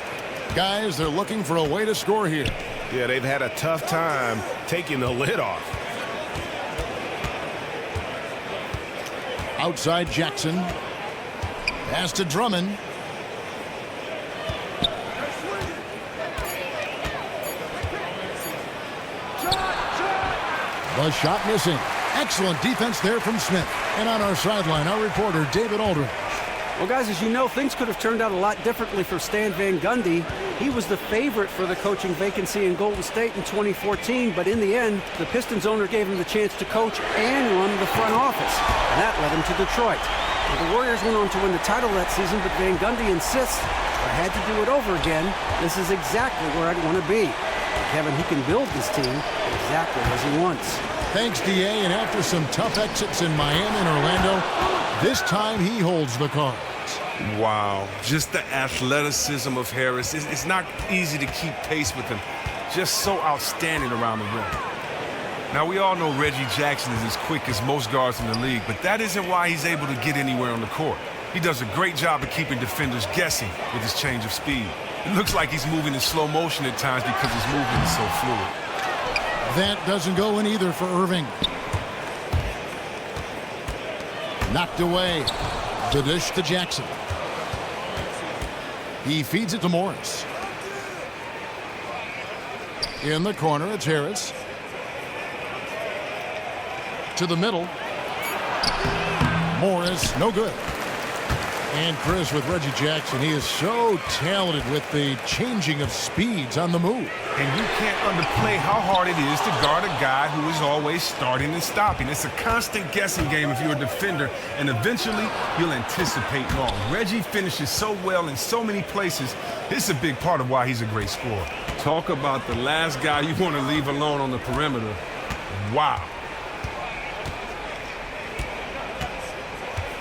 Guys, they're looking for a way to score here. Yeah, they've had a tough time taking the lid off. Outside Jackson. Pass to Drummond. The shot missing. Excellent defense there from Smith. And on our sideline, our reporter, David Aldridge. Well, guys, as you know, things could have turned out a lot differently for Stan Van Gundy. He was the favorite for the coaching vacancy in Golden State in 2014, but in the end, the Pistons owner gave him the chance to coach and run the front office, and that led him to Detroit. Well, the Warriors went on to win the title that season, but Van Gundy insists, if I had to do it over again, this is exactly where I'd want to be. Kevin, he can build this team exactly as he wants. Thanks, D.A., and after some tough exits in Miami and Orlando, this time he holds the cards. Wow, just the athleticism of Harris. It's not easy to keep pace with him. Just so outstanding around the rim. Now, we all know Reggie Jackson is as quick as most guards in the league, but that isn't why he's able to get anywhere on the court. He does a great job of keeping defenders guessing with his change of speed. It looks like he's moving in slow motion at times because his movement is so fluid. That doesn't go in either for Irving. Knocked away. The dish to Jackson. He feeds it to Morris. In the corner, it's Harris. To the middle. Morris, no good. And Chris, with Reggie Jackson, he is so talented with the changing of speeds on the move. And you can't underplay how hard it is to guard a guy who is always starting and stopping. It's a constant guessing game if you're a defender, and eventually you'll anticipate wrong. Reggie finishes so well in so many places. This is a big part of why he's a great scorer. Talk about the last guy you want to leave alone on the perimeter. Wow.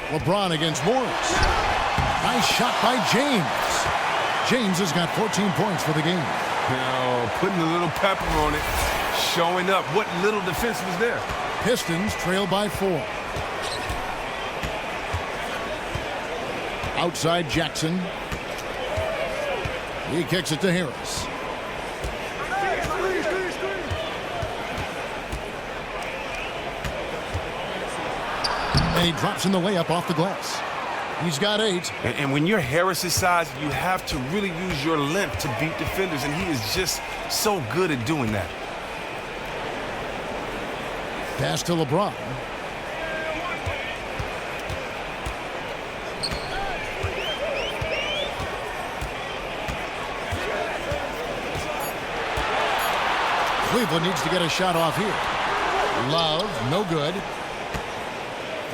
LeBron against Morris. Nice shot by James. James has got 14 points for the game. Now, putting a little pepper on it, showing up. What little defense was there? Pistons trail by 4. Outside Jackson. He kicks it to Harris. And he drops in the layup off the glass. He's got 8. And when you're Harris's size, you have to really use your length to beat defenders, and he is just so good at doing that. Pass to LeBron. Cleveland needs to get a shot off here. Love, no good.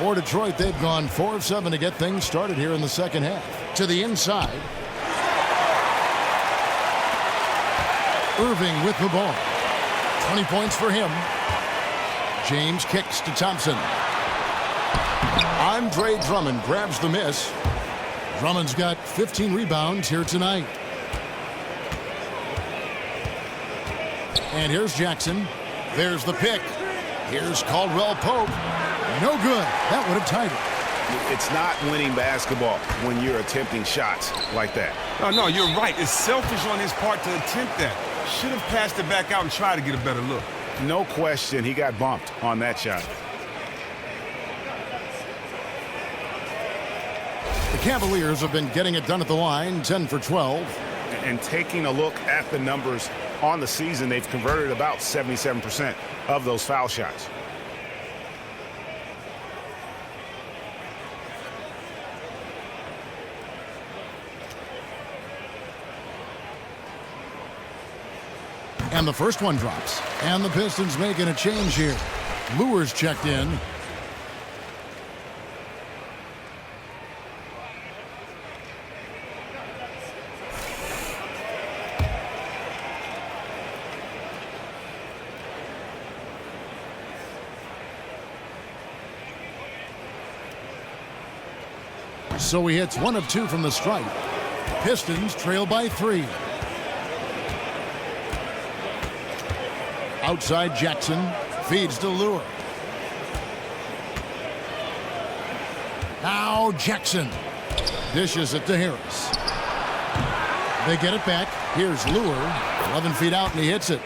For Detroit, they've gone 4 of 7 to get things started here in the second half. To the inside. Irving with the ball. 20 points for him. James kicks to Thompson. Andre Drummond grabs the miss. Drummond's got 15 rebounds here tonight. And here's Jackson. There's the pick. Here's Caldwell Pope. No good. That would have tied it. It's not winning basketball when you're attempting shots like that. No, you're right. It's selfish on his part to attempt that. Should have passed it back out and tried to get a better look. No question, he got bumped on that shot. The Cavaliers have been getting it done at the line, 10 for 12. And taking a look at the numbers on the season, they've converted about 77% of those foul shots. And the first one drops. And the Pistons making a change here. Lewis checked in. So he hits 1 of 2 from the stripe. Pistons trail by 3. Outside Jackson feeds to Lure. Now Jackson dishes it to Harris. They get it back. Here's Lure, 11 feet out, and he hits it.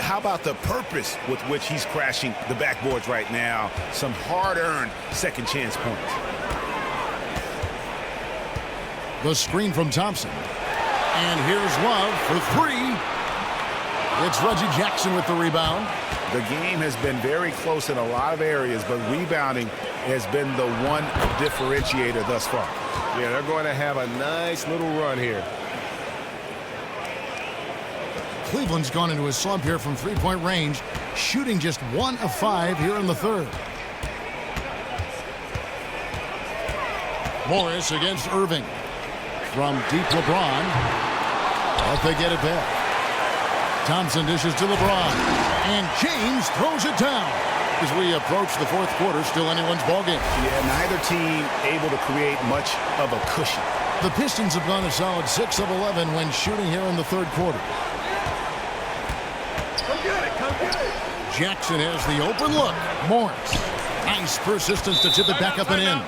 How about the purpose with which he's crashing the backboards right now? Some hard-earned second chance points. The screen from Thompson. And here's Love for 3. It's Reggie Jackson with the rebound. The game has been very close in a lot of areas, but rebounding has been the one differentiator thus far. Yeah, they're going to have a nice little run here. Cleveland's gone into a slump here from three-point range, shooting just 1 of 5 here in the third. Morris against Irving. From deep LeBron. But they get it back. Thompson dishes to LeBron. And James throws it down. As we approach the fourth quarter, still anyone's ballgame. Yeah, neither team able to create much of a cushion. The Pistons have gone a solid 6 of 11 when shooting here in the third quarter. Come get it, come get it. Jackson has the open look. Morris. Nice persistence to tip it back up and in.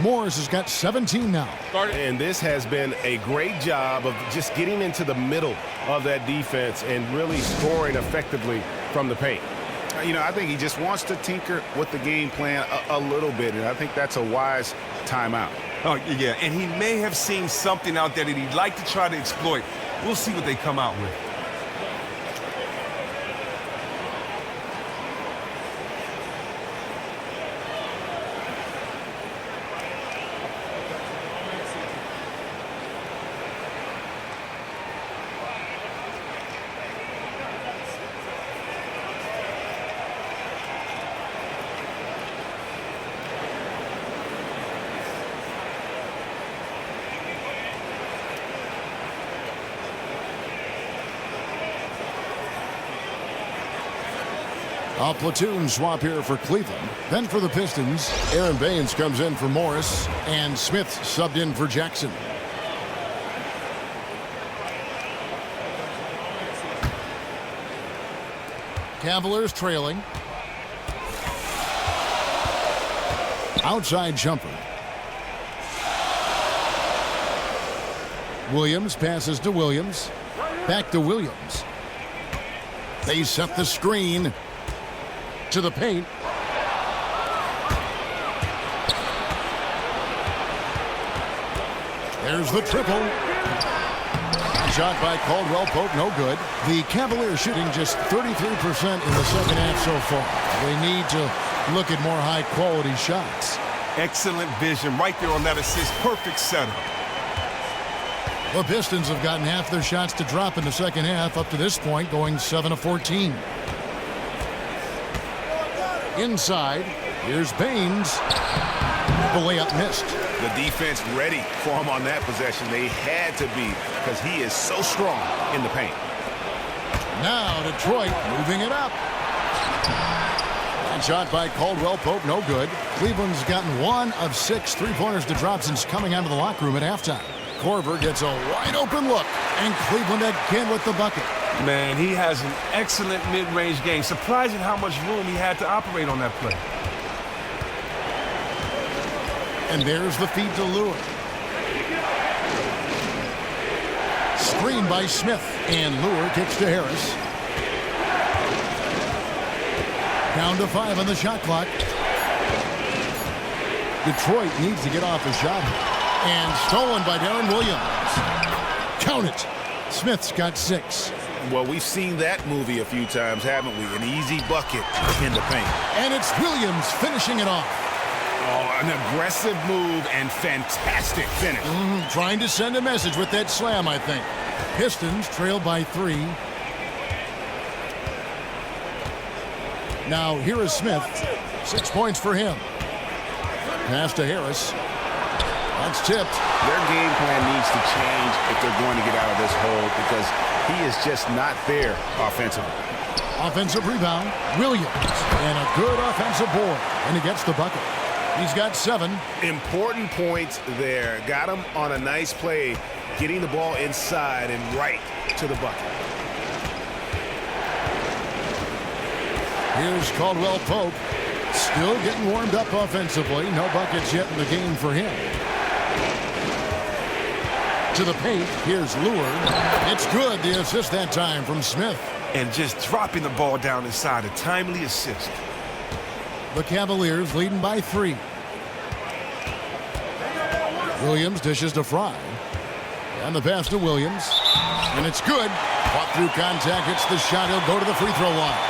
Morris has got 17 now. And this has been a great job of just getting into the middle of that defense and really scoring effectively from the paint. You know, I think he just wants to tinker with the game plan a little bit, and I think that's a wise timeout. Oh, yeah, and he may have seen something out there that he'd like to try to exploit. We'll see what they come out with. A platoon swap here for Cleveland. Then for the Pistons, Aaron Baines comes in for Morris, and Smith subbed in for Jackson. Cavaliers trailing. Outside jumper. Williams passes to Williams. Back to Williams. They set the screen to the paint. There's the triple. Shot by Caldwell Pope, no good. The Cavaliers shooting just 33% in the second half so far. They need to look at more high-quality shots. Excellent vision right there on that assist. Perfect setup. The Pistons have gotten half their shots to drop in the second half up to this point, going 7 of 14. Inside, Here's Baines. The layup missed. The defense ready for him on that possession. They had to be, because he is so strong in the paint. Now Detroit moving it up. And shot by Caldwell Pope, no good. Cleveland's gotten 1 of 6 3-pointers to drop since coming out of the locker room at halftime. Korver gets a wide open look, and Cleveland again with the bucket. Man, he has an excellent mid-range game. Surprising how much room he had to operate on that play. And there's the feed to Lure. Screen by Smith, and Lure kicks to Harris. Down to 5 on the shot clock. Detroit needs to get off a shot. And stolen by Darren Williams. Count it. Smith's got 6. Well, we've seen that movie a few times, haven't we? An easy bucket in the paint. And it's Williams finishing it off. Oh, an aggressive move and fantastic finish. Trying to send a message with that slam, I think. Pistons trail by 3. Now here is Smith. 6 points for him. Pass to Harris. That's tipped. Their game plan needs to change if they're going to get out of this hole, because he is just not there offensively. Offensive rebound, Williams. And a good offensive board. And he gets the bucket. He's got 7. Important points there. Got him on a nice play, getting the ball inside and right to the bucket. Here's Caldwell Pope. Still getting warmed up offensively. No buckets yet in the game for him. To the paint. Here's Lure. It's good. The assist that time from Smith. And just dropping the ball down inside. A timely assist. The Cavaliers leading by 3. Williams dishes to Fry. And the pass to Williams. And it's good. Caught through contact. Hits the shot. He'll go to the free throw line.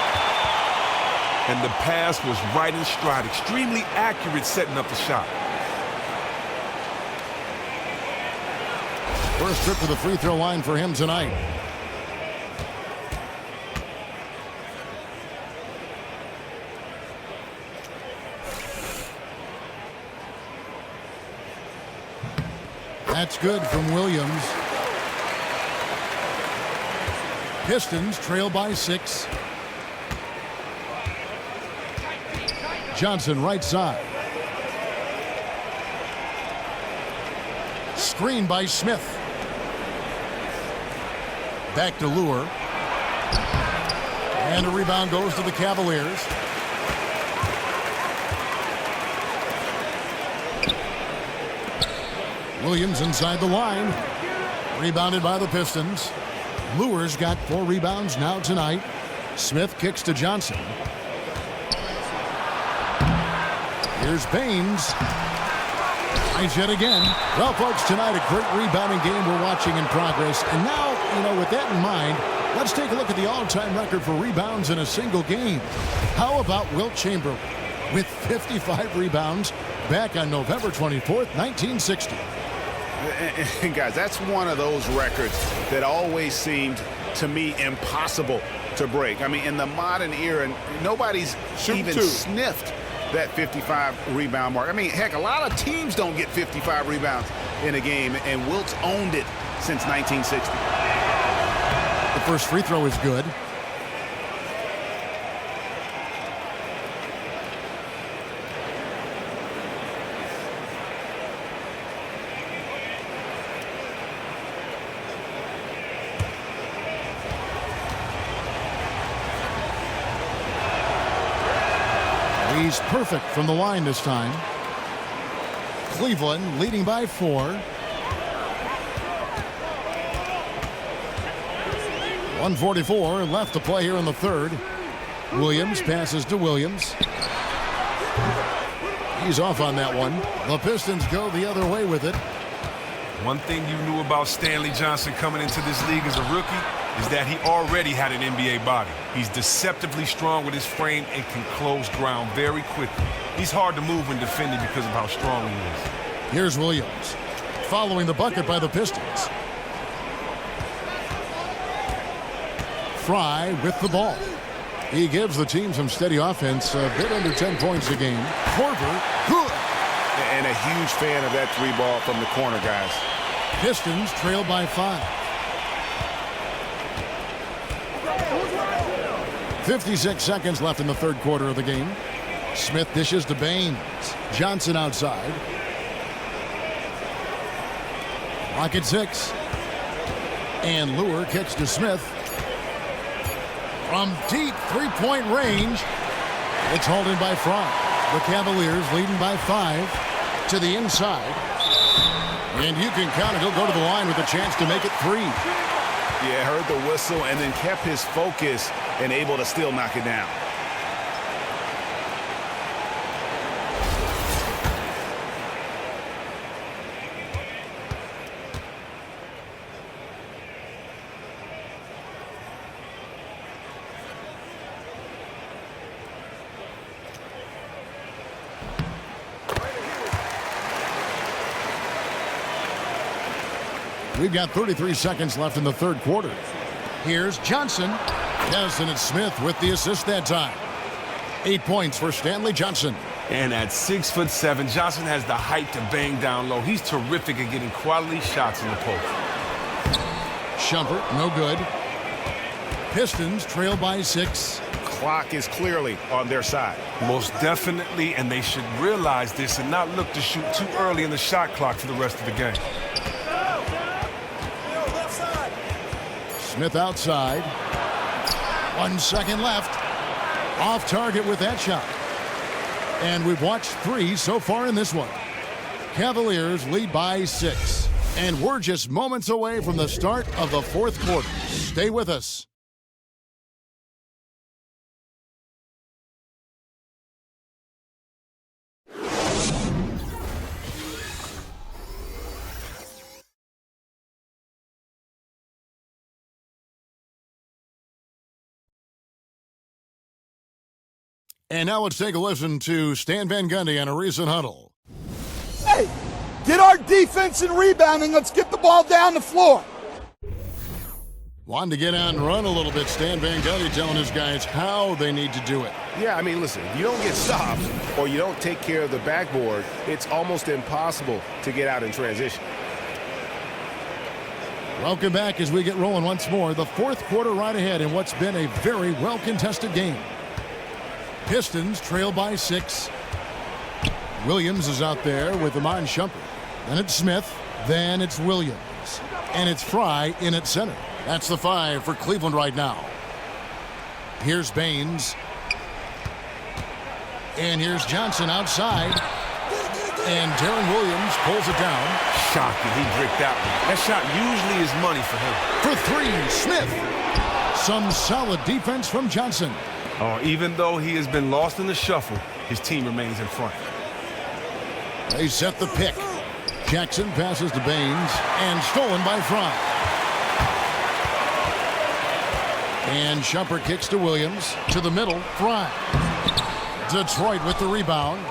And the pass was right in stride. Extremely accurate setting up the shot. First trip to the free throw line for him tonight. That's good from Williams. Pistons trail by 6. Johnson right side. Screen by Smith. Back to Lure. And a rebound goes to the Cavaliers. Williams inside the line. Rebounded by the Pistons. Lure's got 4 rebounds now tonight. Smith kicks to Johnson. Here's Baines. Nice yet again. Well, folks, tonight a great rebounding game we're watching in progress. And now, with that in mind, let's take a look at the all-time record for rebounds in a single game. How about Wilt Chamberlain with 55 rebounds back on November 24th, 1960. And guys, that's one of those records that always seemed to me impossible to break. I mean, in the modern era, nobody's even sniffed that 55 rebound mark. I mean, heck, a lot of teams don't get 55 rebounds in a game, and Wilt's owned it since 1960. The first free throw is good. He's perfect from the line this time. Cleveland leading by 4. 1:44 left to play here in the third. Williams passes to Williams. He's off on that one. The Pistons go the other way with it. One thing you knew about Stanley Johnson coming into this league as a rookie is that he already had an NBA body. He's deceptively strong with his frame and can close ground very quickly. He's hard to move when defending because of how strong he is. Here's Williams, following the bucket by the Pistons. Fry with the ball. He gives the team some steady offense, a bit under 10 points a game. Korver, good. And a huge fan of that three ball from the corner, guys. Pistons trail by 5. 56 seconds left in the third quarter of the game. Smith dishes to Baines. Johnson outside. Clock at 6. And Lure kicks to Smith. From deep three-point range, it's hauled in by Fry. The Cavaliers leading by 5 to the inside. And you can count it. He'll go to the line with a chance to make it 3. Yeah, heard the whistle and then kept his focus and able to still knock it down. We've got 33 seconds left in the third quarter. Here's Johnson. Yes, and it's Smith with the assist that time. 8 points for Stanley Johnson. And at 6'7", Johnson has the height to bang down low. He's terrific at getting quality shots in the post. Shumpert, no good. Pistons trail by 6. Clock is clearly on their side. Most definitely, and they should realize this and not look to shoot too early in the shot clock for the rest of the game. Smith outside. 1 second left. Off target with that shot. And we've watched 3 so far in this one. Cavaliers lead by 6. And we're just moments away from the start of the fourth quarter. Stay with us. And now let's take a listen to Stan Van Gundy on a recent huddle. Hey, get our defense and rebounding. Let's get the ball down the floor. Wanted to get out and run a little bit. Stan Van Gundy telling his guys how they need to do it. Yeah, I mean, listen, if you don't get stopped or you don't take care of the backboard, it's almost impossible to get out in transition. Welcome back as we get rolling once more. The fourth quarter right ahead in what's been a very well-contested game. Pistons trail by 6. Williams is out there with Iman Shumpert. Then it's Smith. Then it's Williams. And it's Fry in at center. That's the 5 for Cleveland right now. Here's Baines. And here's Johnson outside. And Darren Williams pulls it down. Shocking, he bricked that one. That shot usually is money for him. For 3, Smith. Some solid defense from Johnson. Even though he has been lost in the shuffle, his team remains in front. They set the pick. Jackson passes to Baines and stolen by Fry. And Shumpert kicks to Williams. To the middle, Fry. Detroit with the rebound.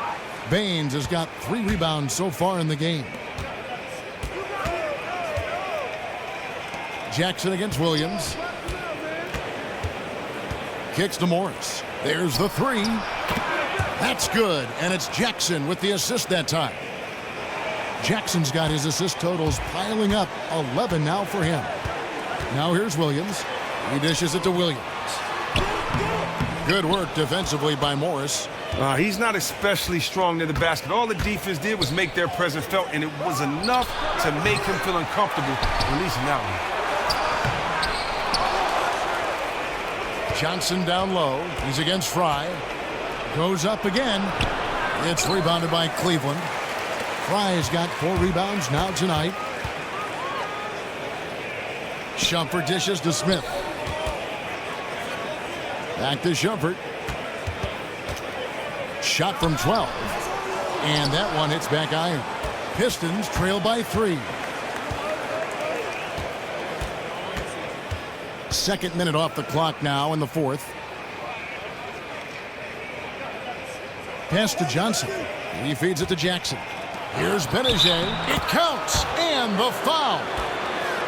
Baines has got 3 rebounds so far in the game. Jackson against Williams. Kicks to Morris. There's the 3. That's good. And it's Jackson with the assist that time. Jackson's got his assist totals piling up. 11 now for him. Now here's Williams. He dishes it to Williams. Good work defensively by Morris. He's not especially strong near the basket. All the defense did was make their presence felt, and it was enough to make him feel uncomfortable, releasing that one. Johnson down low. He's against Fry. Goes up again. It's rebounded by Cleveland. Fry's got 4 rebounds now tonight. Shumpert dishes to Smith. Back to Shumpert. Shot from 12. And that one hits back iron. Pistons trail by 3. Second minute off the clock now in the fourth. Pass to Johnson. He feeds it to Jackson. Here's Benajay. It counts. And the foul.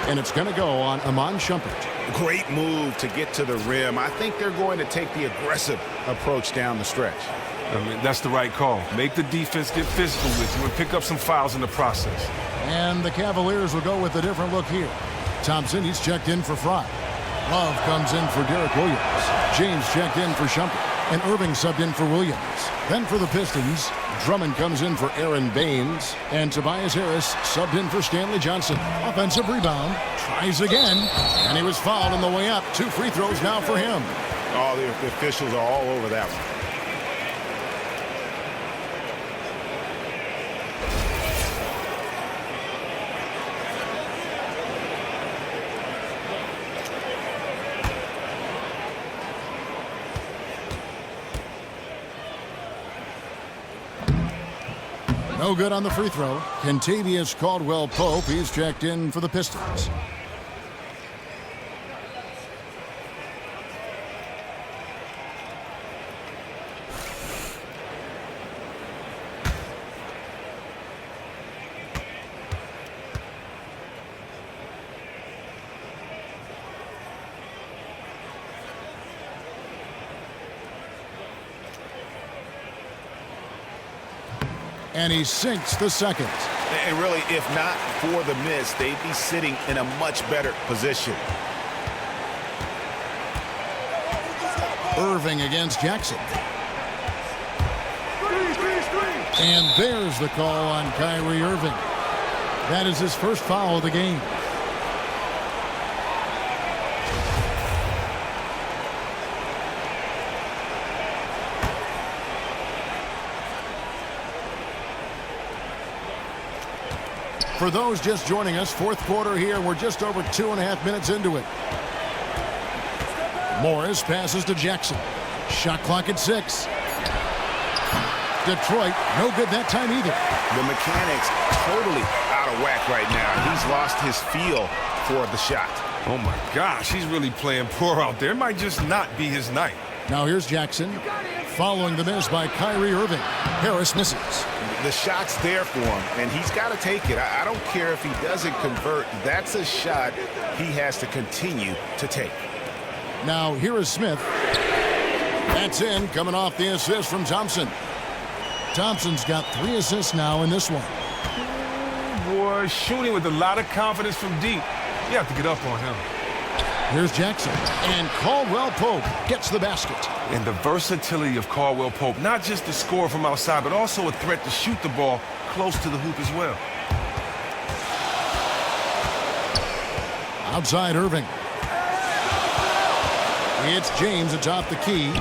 And it's going to go on Iman Shumpert. Great move to get to the rim. I think they're going to take the aggressive approach down the stretch. I mean, that's the right call. Make the defense get physical with you and pick up some fouls in the process. And the Cavaliers will go with a different look here. Thompson, he's checked in for Fry. Love comes in for Derek Williams. James checked in for Shumpert. And Irving subbed in for Williams. Then for the Pistons, Drummond comes in for Aaron Baines. And Tobias Harris subbed in for Stanley Johnson. Offensive rebound. Tries again. And he was fouled on the way up. 2 free throws now for him. Oh, the officials are all over that one. No good on the free throw. Kentavious Caldwell-Pope, he's checked in for the Pistons. And he sinks the second. And really, if not for the miss, they'd be sitting in a much better position. Irving against Jackson. And there's the call on Kyrie Irving. That is his first foul of the game. For those just joining us, fourth quarter here. We're just over 2.5 minutes into it. Morris passes to Jackson. Shot clock at 6. Detroit, no good that time either. The mechanics totally out of whack right now. He's lost his feel for the shot. Oh, my gosh, he's really playing poor out there. It might just not be his night. Now here's Jackson. Following the miss by Kyrie Irving. Harris misses. The shot's there for him, and he's got to take it. I don't care if he doesn't convert. That's a shot he has to continue to take. Now here is Smith. That's in, coming off the assist from Thompson. Thompson's got 3 assists now in this one. Boy, shooting with a lot of confidence from deep. You have to get up on him. Here's Jackson, and Caldwell-Pope gets the basket. And the versatility of Caldwell-Pope, not just the score from outside, but also a threat to shoot the ball close to the hoop as well. Outside Irving. It's James atop the key.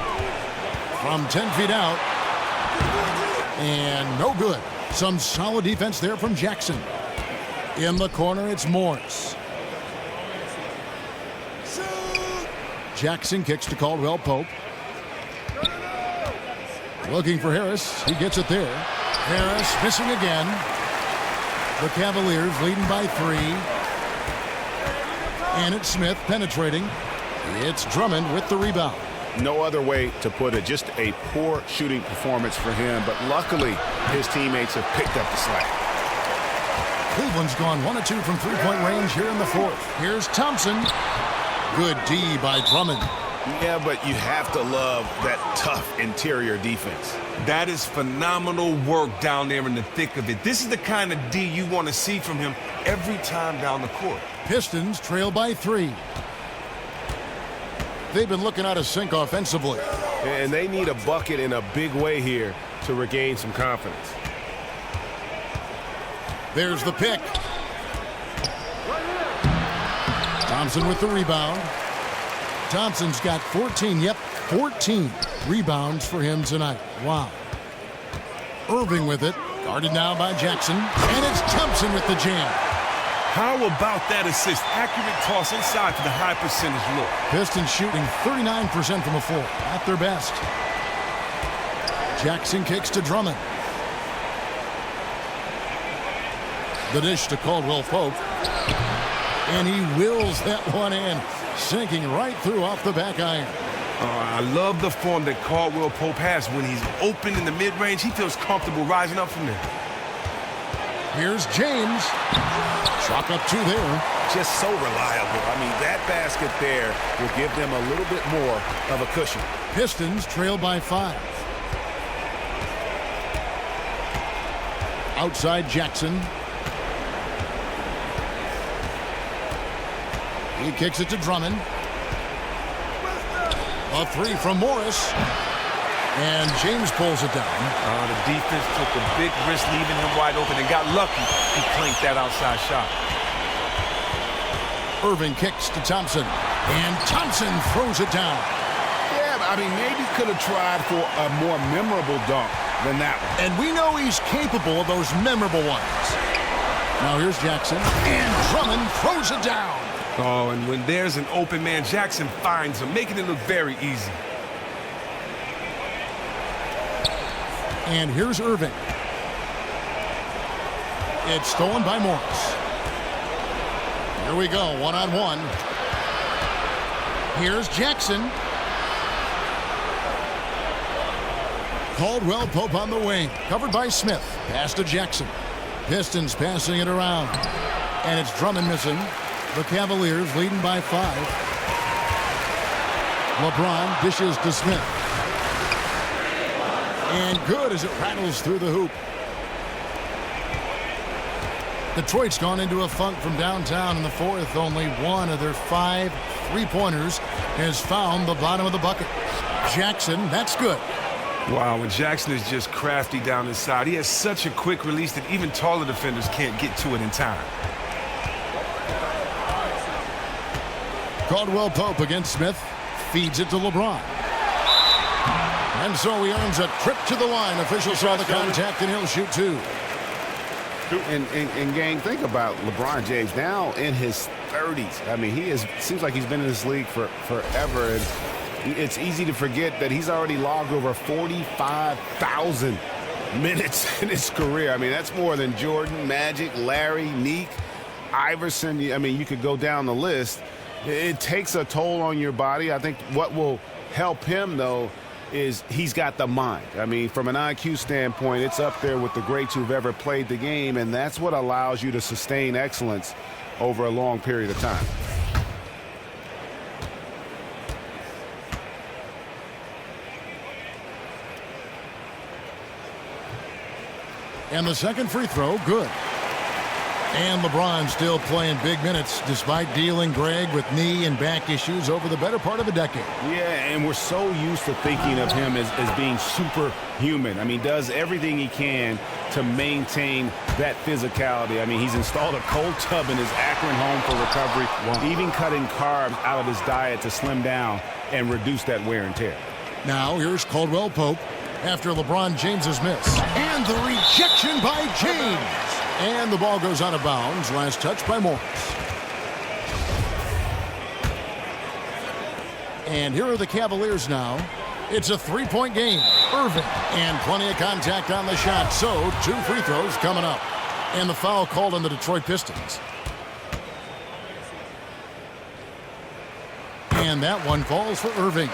From 10 feet out. And no good. Some solid defense there from Jackson. In the corner, it's Morris. Jackson kicks to Caldwell-Pope. Looking for Harris. He gets it there. Harris missing again. The Cavaliers leading by 3. And it's Smith penetrating. It's Drummond with the rebound. No other way to put it. Just a poor shooting performance for him. But luckily, his teammates have picked up the slack. Cleveland's gone 1 of 2 from 3-point range here in the fourth. Here's Thompson. Good D by Drummond. Yeah, but you have to love that tough interior defense. That is phenomenal work down there in the thick of it. This is the kind of D you want to see from him every time down the court. Pistons trail by 3. They've been looking out of sync offensively. And they need a bucket in a big way here to regain some confidence. There's the pick. Thompson with the rebound. Thompson's got 14 rebounds for him tonight. Wow. Irving with it. Guarded now by Jackson. And it's Thompson with the jam. How about that assist? Accurate toss inside for the high percentage look. Pistons shooting 39% from the floor. At their best. Jackson kicks to Drummond. The dish to Caldwell-Pope. And he wills that one in. Sinking right through off the back iron. I love the form that Caldwell-Pope has. When he's open in the mid-range, he feels comfortable rising up from there. Here's James. Chalk up 2 there. just so reliable. I mean, that basket there will give them a little bit more of a cushion. Pistons trail by 5. Outside Jackson. He kicks it to Drummond. A 3 from Morris. And James pulls it down. The defense took a big risk leaving him wide open and got lucky. He clanked that outside shot. Irving kicks to Thompson. And Thompson throws it down. Yeah, I mean, maybe could have tried for a more memorable dunk than that one. And we know he's capable of those memorable ones. Now here's Jackson. And Drummond throws it down. Oh, and when there's an open man, Jackson finds him, making it look very easy. And here's Irving. It's stolen by Morris. Here we go, one-on-one. Here's Jackson. Caldwell Pope on the wing, covered by Smith. Pass to Jackson. Pistons passing it around. And it's Drummond missing. The Cavaliers leading by 5. LeBron dishes to Smith. And good as it rattles through the hoop. Detroit's gone into a funk from downtown in the fourth. Only one of their 5 3-pointers has found the bottom of the bucket. Jackson, that's good. Wow, and Jackson is just crafty down inside. He has such a quick release that even taller defenders can't get to it in time. Caldwell Pope against Smith. Feeds it to LeBron. And so he earns a trip to the line. Officials saw the contact, and he'll shoot 2. And gang, think about LeBron James now in his 30s. I mean, seems like he's been in this league forever. And it's easy to forget that he's already logged over 45,000 minutes in his career. I mean, that's more than Jordan, Magic, Larry, Neek, Iverson. I mean, you could go down the list. It takes a toll on your body. I think what will help him, though, is he's got the mind. I mean, from an IQ standpoint, it's up there with the greats who've ever played the game, and that's what allows you to sustain excellence over a long period of time. And the second free throw, good. And LeBron still playing big minutes despite dealing Greg with knee and back issues over the better part of a decade. Yeah, and we're so used to thinking of him as being superhuman. I mean, does everything he can to maintain that physicality. I mean, he's installed a cold tub in his Akron home for recovery, even cutting carbs out of his diet to slim down and reduce that wear and tear. Now here's Caldwell Pope after LeBron James's miss. And the rejection by James. And the ball goes out of bounds. Last touch by Morris. And here are the Cavaliers now. It's a 3-point game. Irving. And plenty of contact on the shot. So 2 free throws coming up. And the foul called on the Detroit Pistons. And that one falls for Irving.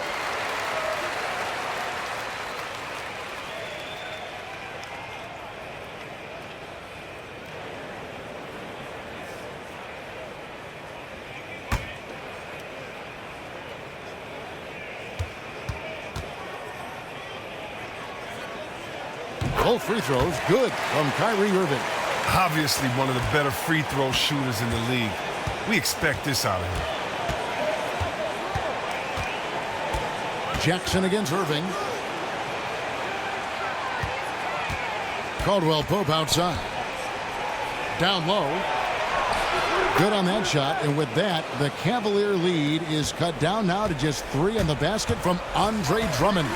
Both free throws good from Kyrie Irving. Obviously one of the better free throw shooters in the league. We expect this out of him. Jackson against Irving. Caldwell Pope outside. Down low. Good on that shot, and with that, the Cavalier lead is cut down now to just 3 on the basket from Andre Drummond.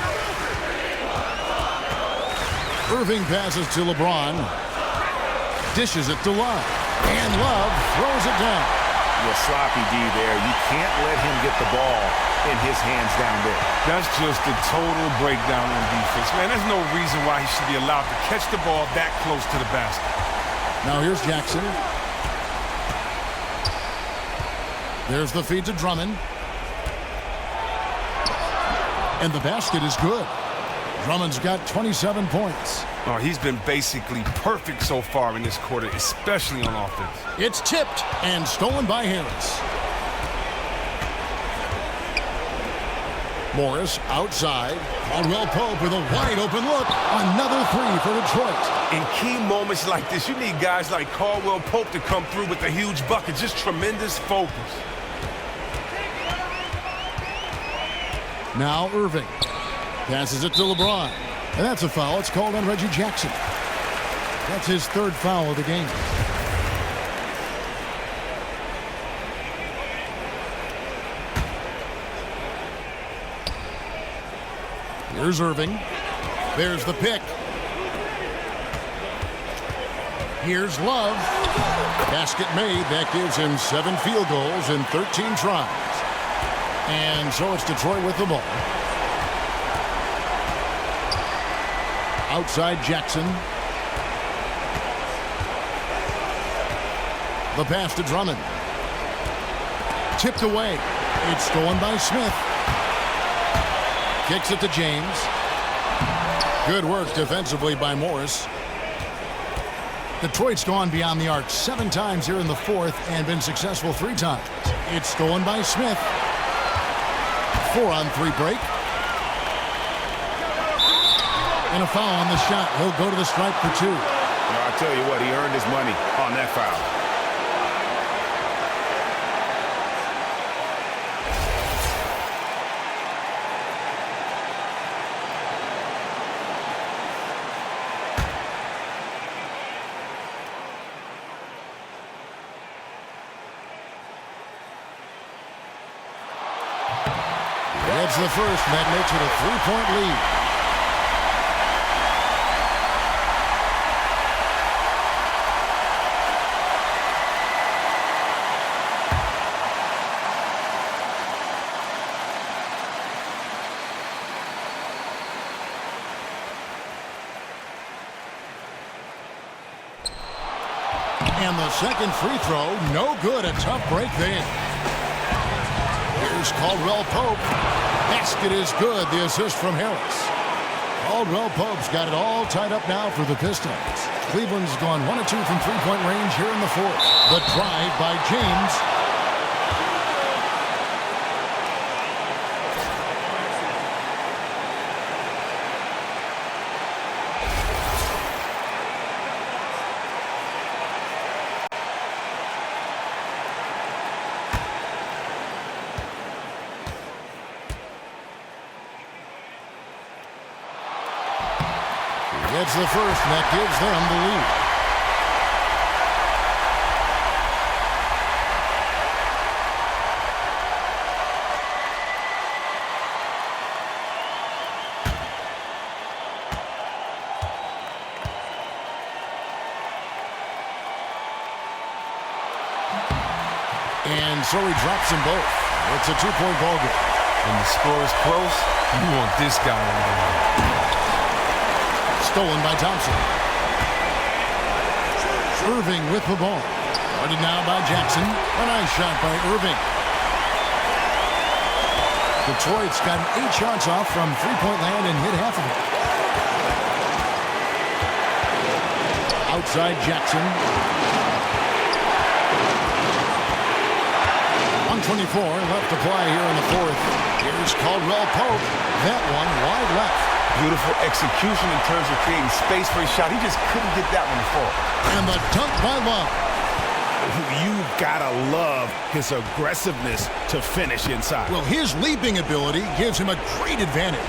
Irving passes to LeBron. Dishes it to Love. And Love throws it down. Well, sloppy D there. You can't let him get the ball in his hands down there. That's just a total breakdown on defense. Man, there's no reason why he should be allowed to catch the ball that close to the basket. Now here's Jackson. There's the feed to Drummond. And the basket is good. Drummond's got 27 points. Oh, he's been basically perfect so far in this quarter, especially on offense. It's tipped and stolen by Harris. Morris outside. Caldwell Pope with a wide open look. Another three for Detroit. In key moments like this, you need guys like Caldwell Pope to come through with a huge bucket. Just tremendous focus. Now Irving passes it to LeBron. And that's a foul. It's called on Reggie Jackson. That's his third foul of the game. Here's Irving. There's the pick. Here's Love. Basket made. That gives him 7 field goals in 13 tries. And so it's Detroit with the ball. Outside Jackson. The pass to Drummond. Tipped away. It's stolen by Smith. Kicks it to James. Good work defensively by Morris. Detroit's gone beyond the arc 7 times here in the fourth and been successful 3 times. It's stolen by Smith. 4-on-3 break. And a foul on the shot. He'll go to the stripe for 2. I tell you what, he earned his money on that foul. That's the first, and that makes it a 3-point lead. And the second free throw, no good. A tough break there. Here's Caldwell Pope. Basket is good. The assist from Harris. Caldwell Pope's got it all tied up now for the Pistons. Cleveland's gone 1 of 2 from three-point range here in the fourth. The drive by James. Gets the first, and that gives them the lead. And so he drops them both. It's a 2-point ball game. When the score is close, you want this guy in there. Stolen by Thompson. Irving with the ball. Guarded now by Jackson. A nice shot by Irving. Detroit's gotten 8 shots off from three-point land and hit half of it. Outside Jackson. 124 left to play here in the fourth. Here's Caldwell Pope. That one wide left. Beautiful execution in terms of creating space for his shot. He just couldn't get that one to fall. And the dunk by Love. You've got to love his aggressiveness to finish inside. Well, his leaping ability gives him a great advantage.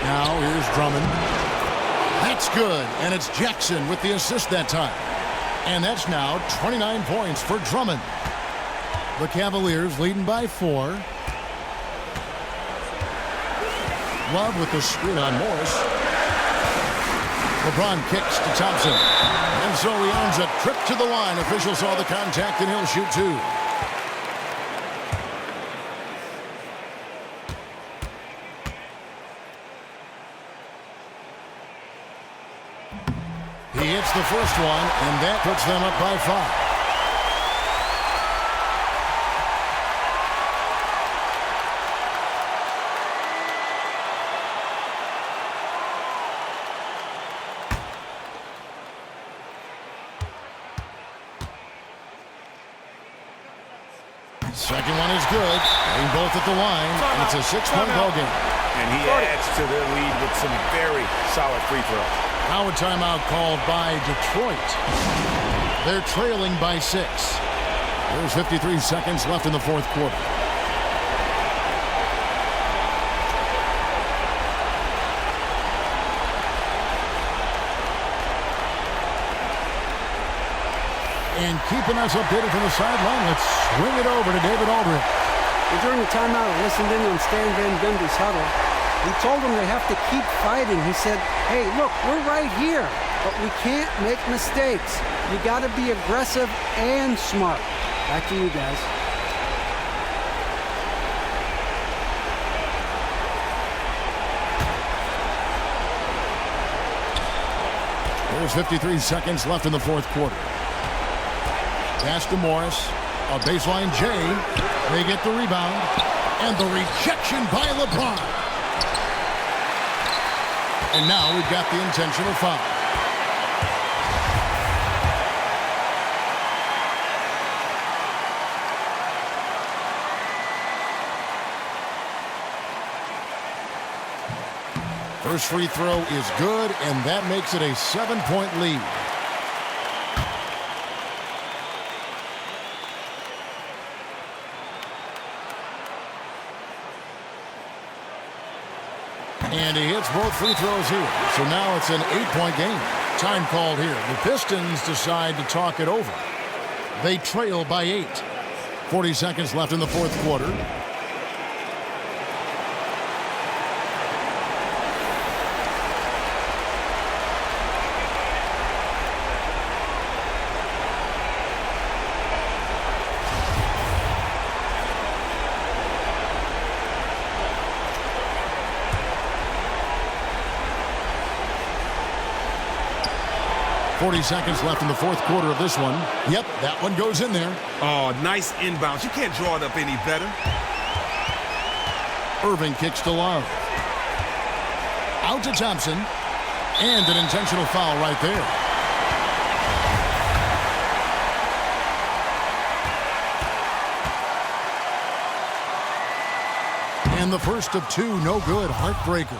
Now here's Drummond. That's good. And it's Jackson with the assist that time. And that's now 29 points for Drummond. The Cavaliers leading by 4. Love with the screen on Morris. LeBron kicks to Thompson. And so he earns a trip to the line. Official saw the contact and he'll shoot 2. He hits the first one, and that puts them up by 5. Second one is good. Aim both at the line, and it's a 6-point ball game. And he adds to their lead with some very solid free throws. Now a timeout called by Detroit. They're trailing by 6. There's 53 seconds left in the fourth quarter. And keeping us updated from the sideline, let's swing it over to David Aldridge. And during the timeout, I listened in on Stan Van Gundy's huddle. He told them they have to keep fighting. He said, hey, look, we're right here, but we can't make mistakes. You got to be aggressive and smart. Back to you guys. There's 53 seconds left in the fourth quarter. Pass to Morris. A baseline J. They get the rebound. And the rejection by LeBron. And now we've got the intentional foul. First free throw is good, and that makes it a 7-point lead. And he hits both free throws here. So now it's an 8-point game. Time called here. The Pistons decide to talk it over. They trail by 8. 40 seconds left in the fourth quarter. .40 seconds left in the fourth quarter of this one. Yep, that one goes in there. Oh, nice inbounds. You can't draw it up any better. Irving kicks to Love. Out to Thompson. And an intentional foul right there. And the first of two, no good. Heartbreaker.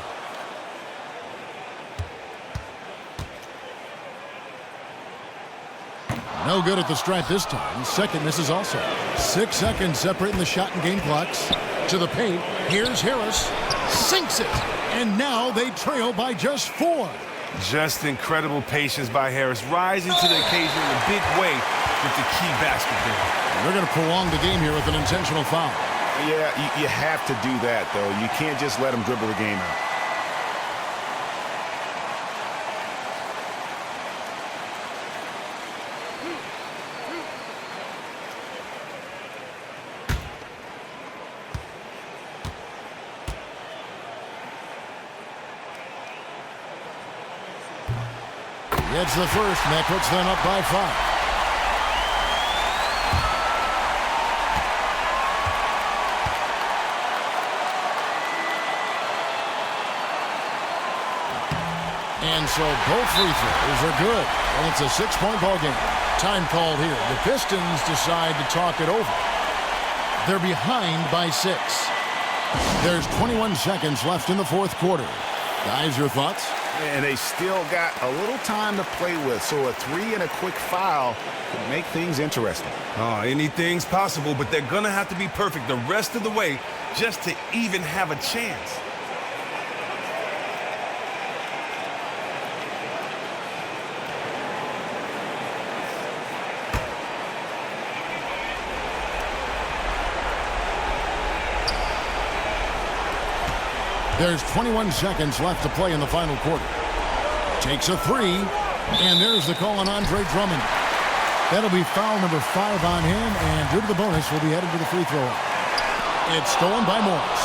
No good at the stripe this time. Second misses also. 6 seconds separating the shot and game clocks. To the paint. Here's Harris. Sinks it. And now they trail by just 4. Just incredible patience by Harris. Rising to the occasion in a big way with the key basket there. They're going to prolong the game here with an intentional foul. Yeah, you have to do that, though. You can't just let them dribble the game out. Gets the first, and that puts them up by 5. And so both free throws are good. And it's a 6-point ball game. Time called here. The Pistons decide to talk it over. They're behind by 6. There's 21 seconds left in the fourth quarter. Guys, your thoughts? And they still got a little time to play with, so a 3 and a quick foul could make things interesting. Anything's possible, but they're going to have to be perfect the rest of the way just to even have a chance. There's 21 seconds left to play in the final quarter. Takes a 3, and there's the call on Andre Drummond. That'll be foul number 5 on him, and due to the bonus, will be headed to the free throw line. It's stolen by Morris.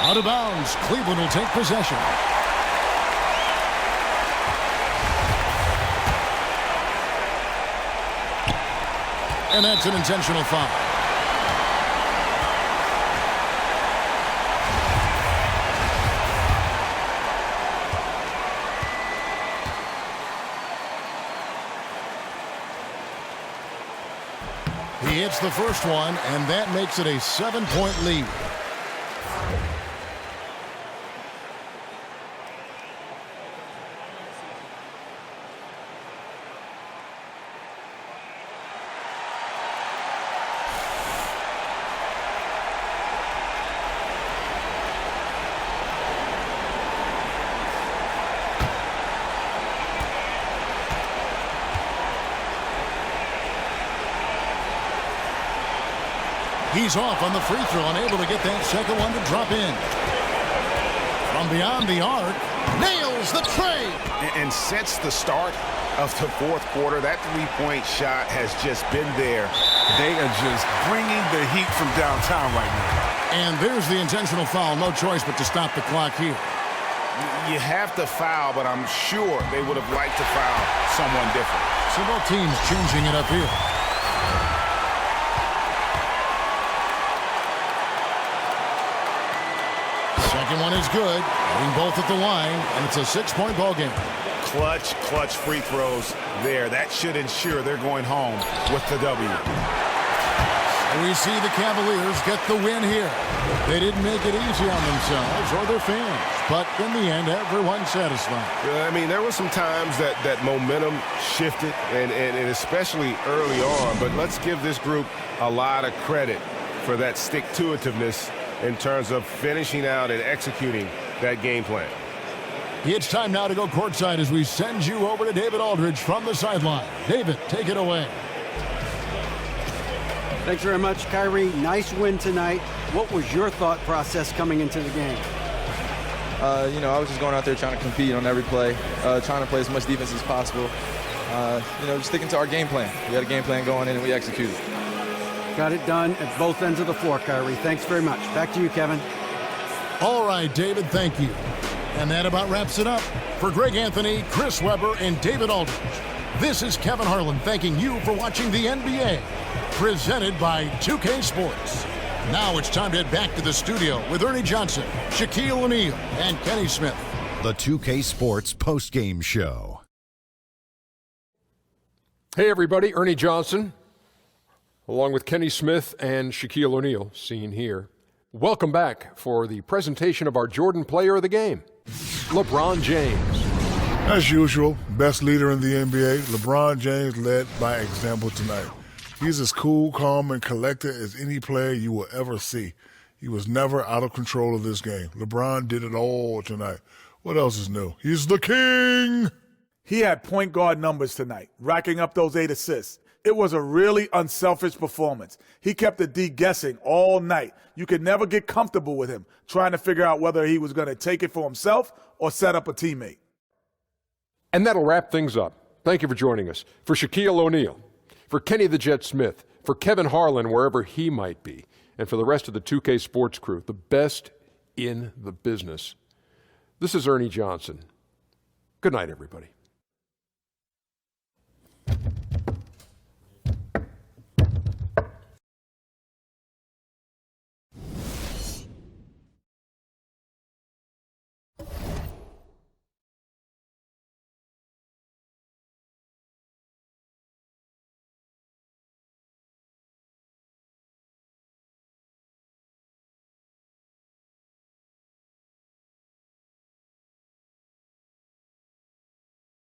Out of bounds, Cleveland will take possession. And that's an intentional foul. He hits the first one, and that makes it a 7-point lead. He's off on the free throw, unable to get that second one to drop in. From beyond the arc, nails the tray. And since the start of the fourth quarter, that three-point shot has just been there. They are just bringing the heat from downtown right now. And there's the intentional foul. No choice but to stop the clock here. You have to foul, but I'm sure they would have liked to foul someone different. So both teams changing it up here. Second one is good. Hitting both at the line, and it's a 6-point ball game. Clutch free throws there. That should ensure they're going home with the W. And we see the Cavaliers get the win here. They didn't make it easy on themselves or their fans, but in the end, everyone's satisfied. I mean, there were some times that momentum shifted, and especially early on, but let's give this group a lot of credit for that stick-to-itiveness in terms of finishing out and executing that game plan. It's time now to go courtside as we send you over to David Aldridge from the sideline. David, take it away. Thanks very much, Kyrie. Nice win tonight. What was your thought process coming into the game? I was just going out there trying to compete on every play, trying to play as much defense as possible. Just sticking to our game plan. We had a game plan going in and we executed. Got it done at both ends of the floor, Kyrie. Thanks very much. Back to you, Kevin. All right, David, thank you. And that about wraps it up. For Greg Anthony, Chris Webber, and David Aldridge, this is Kevin Harlan thanking you for watching the NBA, presented by 2K Sports. Now it's time to head back to the studio with Ernie Johnson, Shaquille O'Neal, and Kenny Smith. The 2K Sports postgame show. Hey, everybody, Ernie Johnson, along with Kenny Smith and Shaquille O'Neal, seen here. Welcome back for the presentation of our Jordan Player of the Game, LeBron James. As usual, best leader in the NBA, LeBron James led by example tonight. He's as cool, calm, and collected as any player you will ever see. He was never out of control of this game. LeBron did it all tonight. What else is new? He's the king! He had point guard numbers tonight, racking up those 8 assists. It was a really unselfish performance. He kept the D guessing all night. You could never get comfortable with him, trying to figure out whether he was going to take it for himself or set up a teammate. And that'll wrap things up. Thank you for joining us. For Shaquille O'Neal, for Kenny the Jet Smith, for Kevin Harlan, wherever he might be, and for the rest of the 2K Sports crew, the best in the business. This is Ernie Johnson. Good night, everybody.